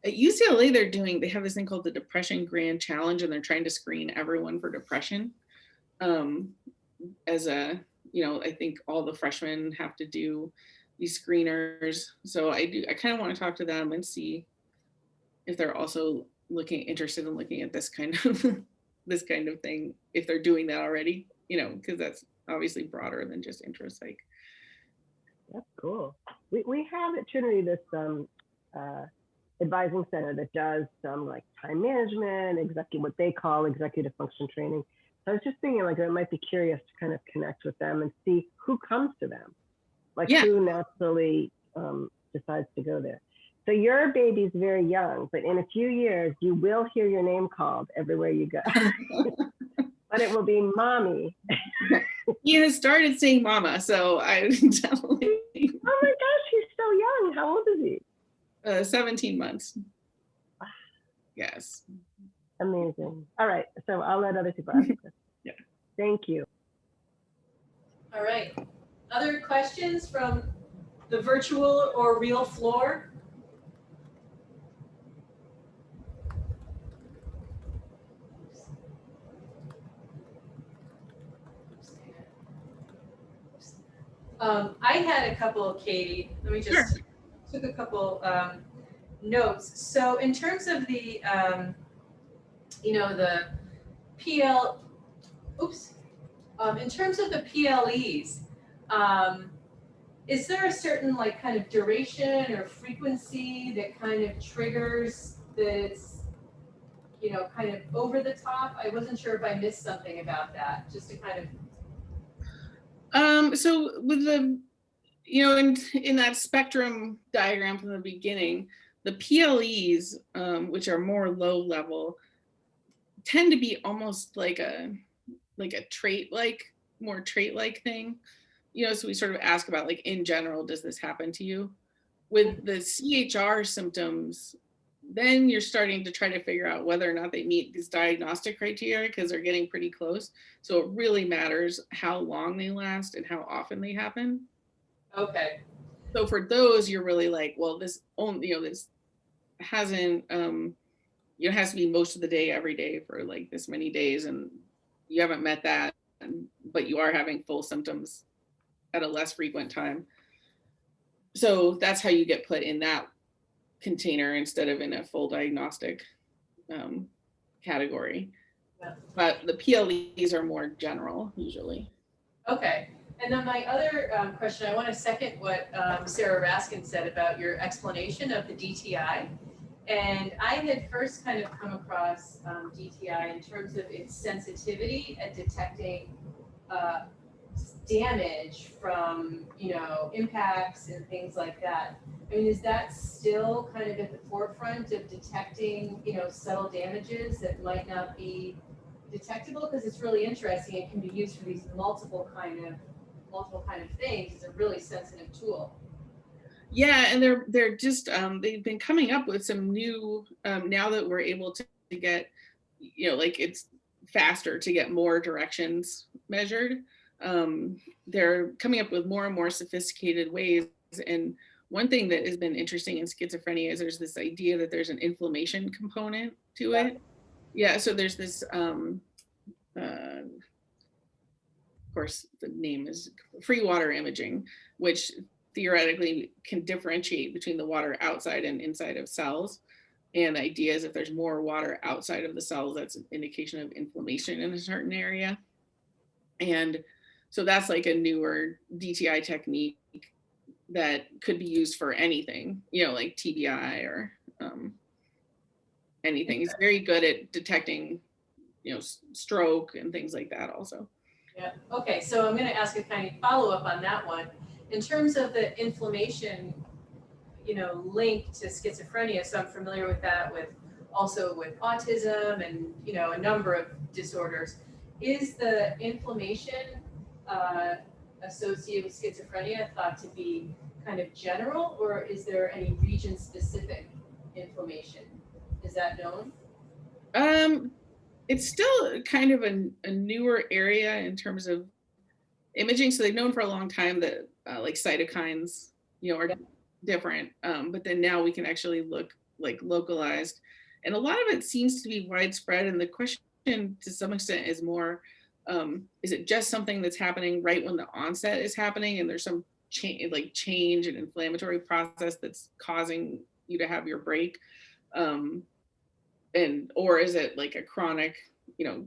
At UCLA, they have this thing called the Depression Grand Challenge, and they're trying to screen everyone for depression. As a, I think all the freshmen have to do these screeners. So I kind of want to talk to them and see if they're also interested in looking at this kind of this kind of thing, if they're doing that already, because that's obviously broader than just intro psych. That's cool. We have at Trinity this advising center that does some like time management, what they call executive function training. So I was just thinking like I might be curious to kind of connect with them and see who comes to them, like who naturally decides to go there. So your baby's very young, but in a few years you will hear your name called everywhere you go. But it will be mommy. He has started saying mama, so I definitely. Oh my gosh, he's so young. How old is he? 17 months. Yes. Amazing. All right, so I'll let other people ask questions. Yeah. Thank you. All right. Other questions from the virtual or real floor? I had a couple, Katie. Let me just took a couple notes. So in terms of the, the PL, in terms of the PLEs, is there a certain like kind of duration or frequency that kind of triggers this, kind of over the top? I wasn't sure if I missed something about that, just to kind of. So with the, in that spectrum diagram from the beginning, the PLEs, which are more low level, tend to be almost like a more trait-like thing. So we sort of ask about like, in general, does this happen to you? With the CHR symptoms, then you're starting to try to figure out whether or not they meet these diagnostic criteria, because they're getting pretty close. So it really matters how long they last and how often they happen. Okay. So for those, you're really like, well, this only, this hasn't, it has to be most of the day, every day for like this many days, and you haven't met that, but you are having full symptoms at a less frequent time. So that's how you get put in that container instead of in a full diagnostic category. Yeah. But the PLEs are more general usually. Okay. And then my other question, I want to second what Sarah Raskin said about your explanation of the DTI. And I had first kind of come across DTI in terms of its sensitivity at detecting damage from, impacts and things like that. I mean, is that still kind of at the forefront of detecting, subtle damages that might not be detectable? Because it's really interesting. It can be used for these multiple kind of things. It's a really sensitive tool. Yeah, and they're just they've been coming up with some new now that we're able to get, like it's faster to get more directions measured. They're coming up with more and more sophisticated ways. And one thing that has been interesting in schizophrenia is there's this idea that there's an inflammation component to it. Yeah, so there's this of course, the name is free water imaging, which theoretically can differentiate between the water outside and inside of cells. And the idea is if there's more water outside of the cells, that's an indication of inflammation in a certain area. And so that's like a newer DTI technique that could be used for anything, like TBI or anything. It's very good at detecting, stroke and things like that also. Yeah, okay, so I'm gonna ask a kind of follow-up on that one. In terms of the inflammation, link to schizophrenia, so I'm familiar with that also with autism and, a number of disorders. Is the inflammation associated with schizophrenia thought to be kind of general, or is there any region-specific inflammation? Is that known? It's still kind of a newer area in terms of imaging. So they've known for a long time that like cytokines, are different. But then now we can actually look like localized. And a lot of it seems to be widespread. And the question to some extent is more, is it just something that's happening right when the onset is happening and there's some change and inflammatory process that's causing you to have your break? Or is it like a chronic,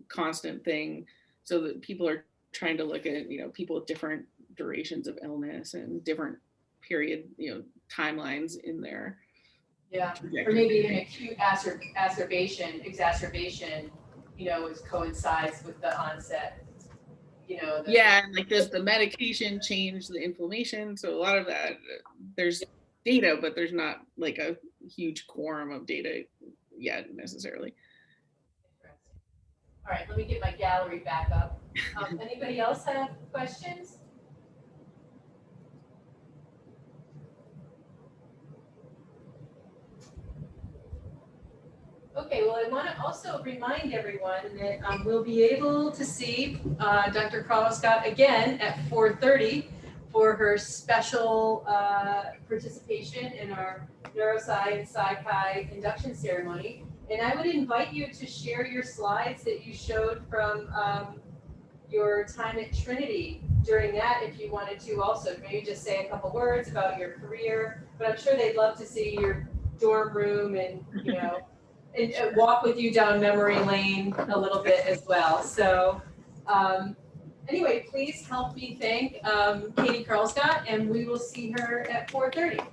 constant thing, so that people are trying to look at, people with different durations of illness and different period, timelines in their trajectory. Or maybe an acute exacerbation, coincides with the onset. And like does the medication change the inflammation? So a lot of that, there's data, but there's not like a huge quorum of data yet necessarily. All right, let me get my gallery back up. Anybody else have questions? Okay, well, I want to also remind everyone that we'll be able to see Dr. Karlsgodt again at 4:30 for her special participation in our neuroscience Psychi induction ceremony. And I would invite you to share your slides that you showed from your time at Trinity during that, if you wanted to also. Maybe just say a couple words about your career, but I'm sure they'd love to see your dorm room and, and walk with you down memory lane a little bit as well. So anyway, please help me thank Katie Karlsgodt, and we will see her at 4:30.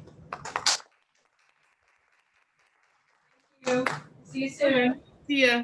Thank you. See you soon. See ya.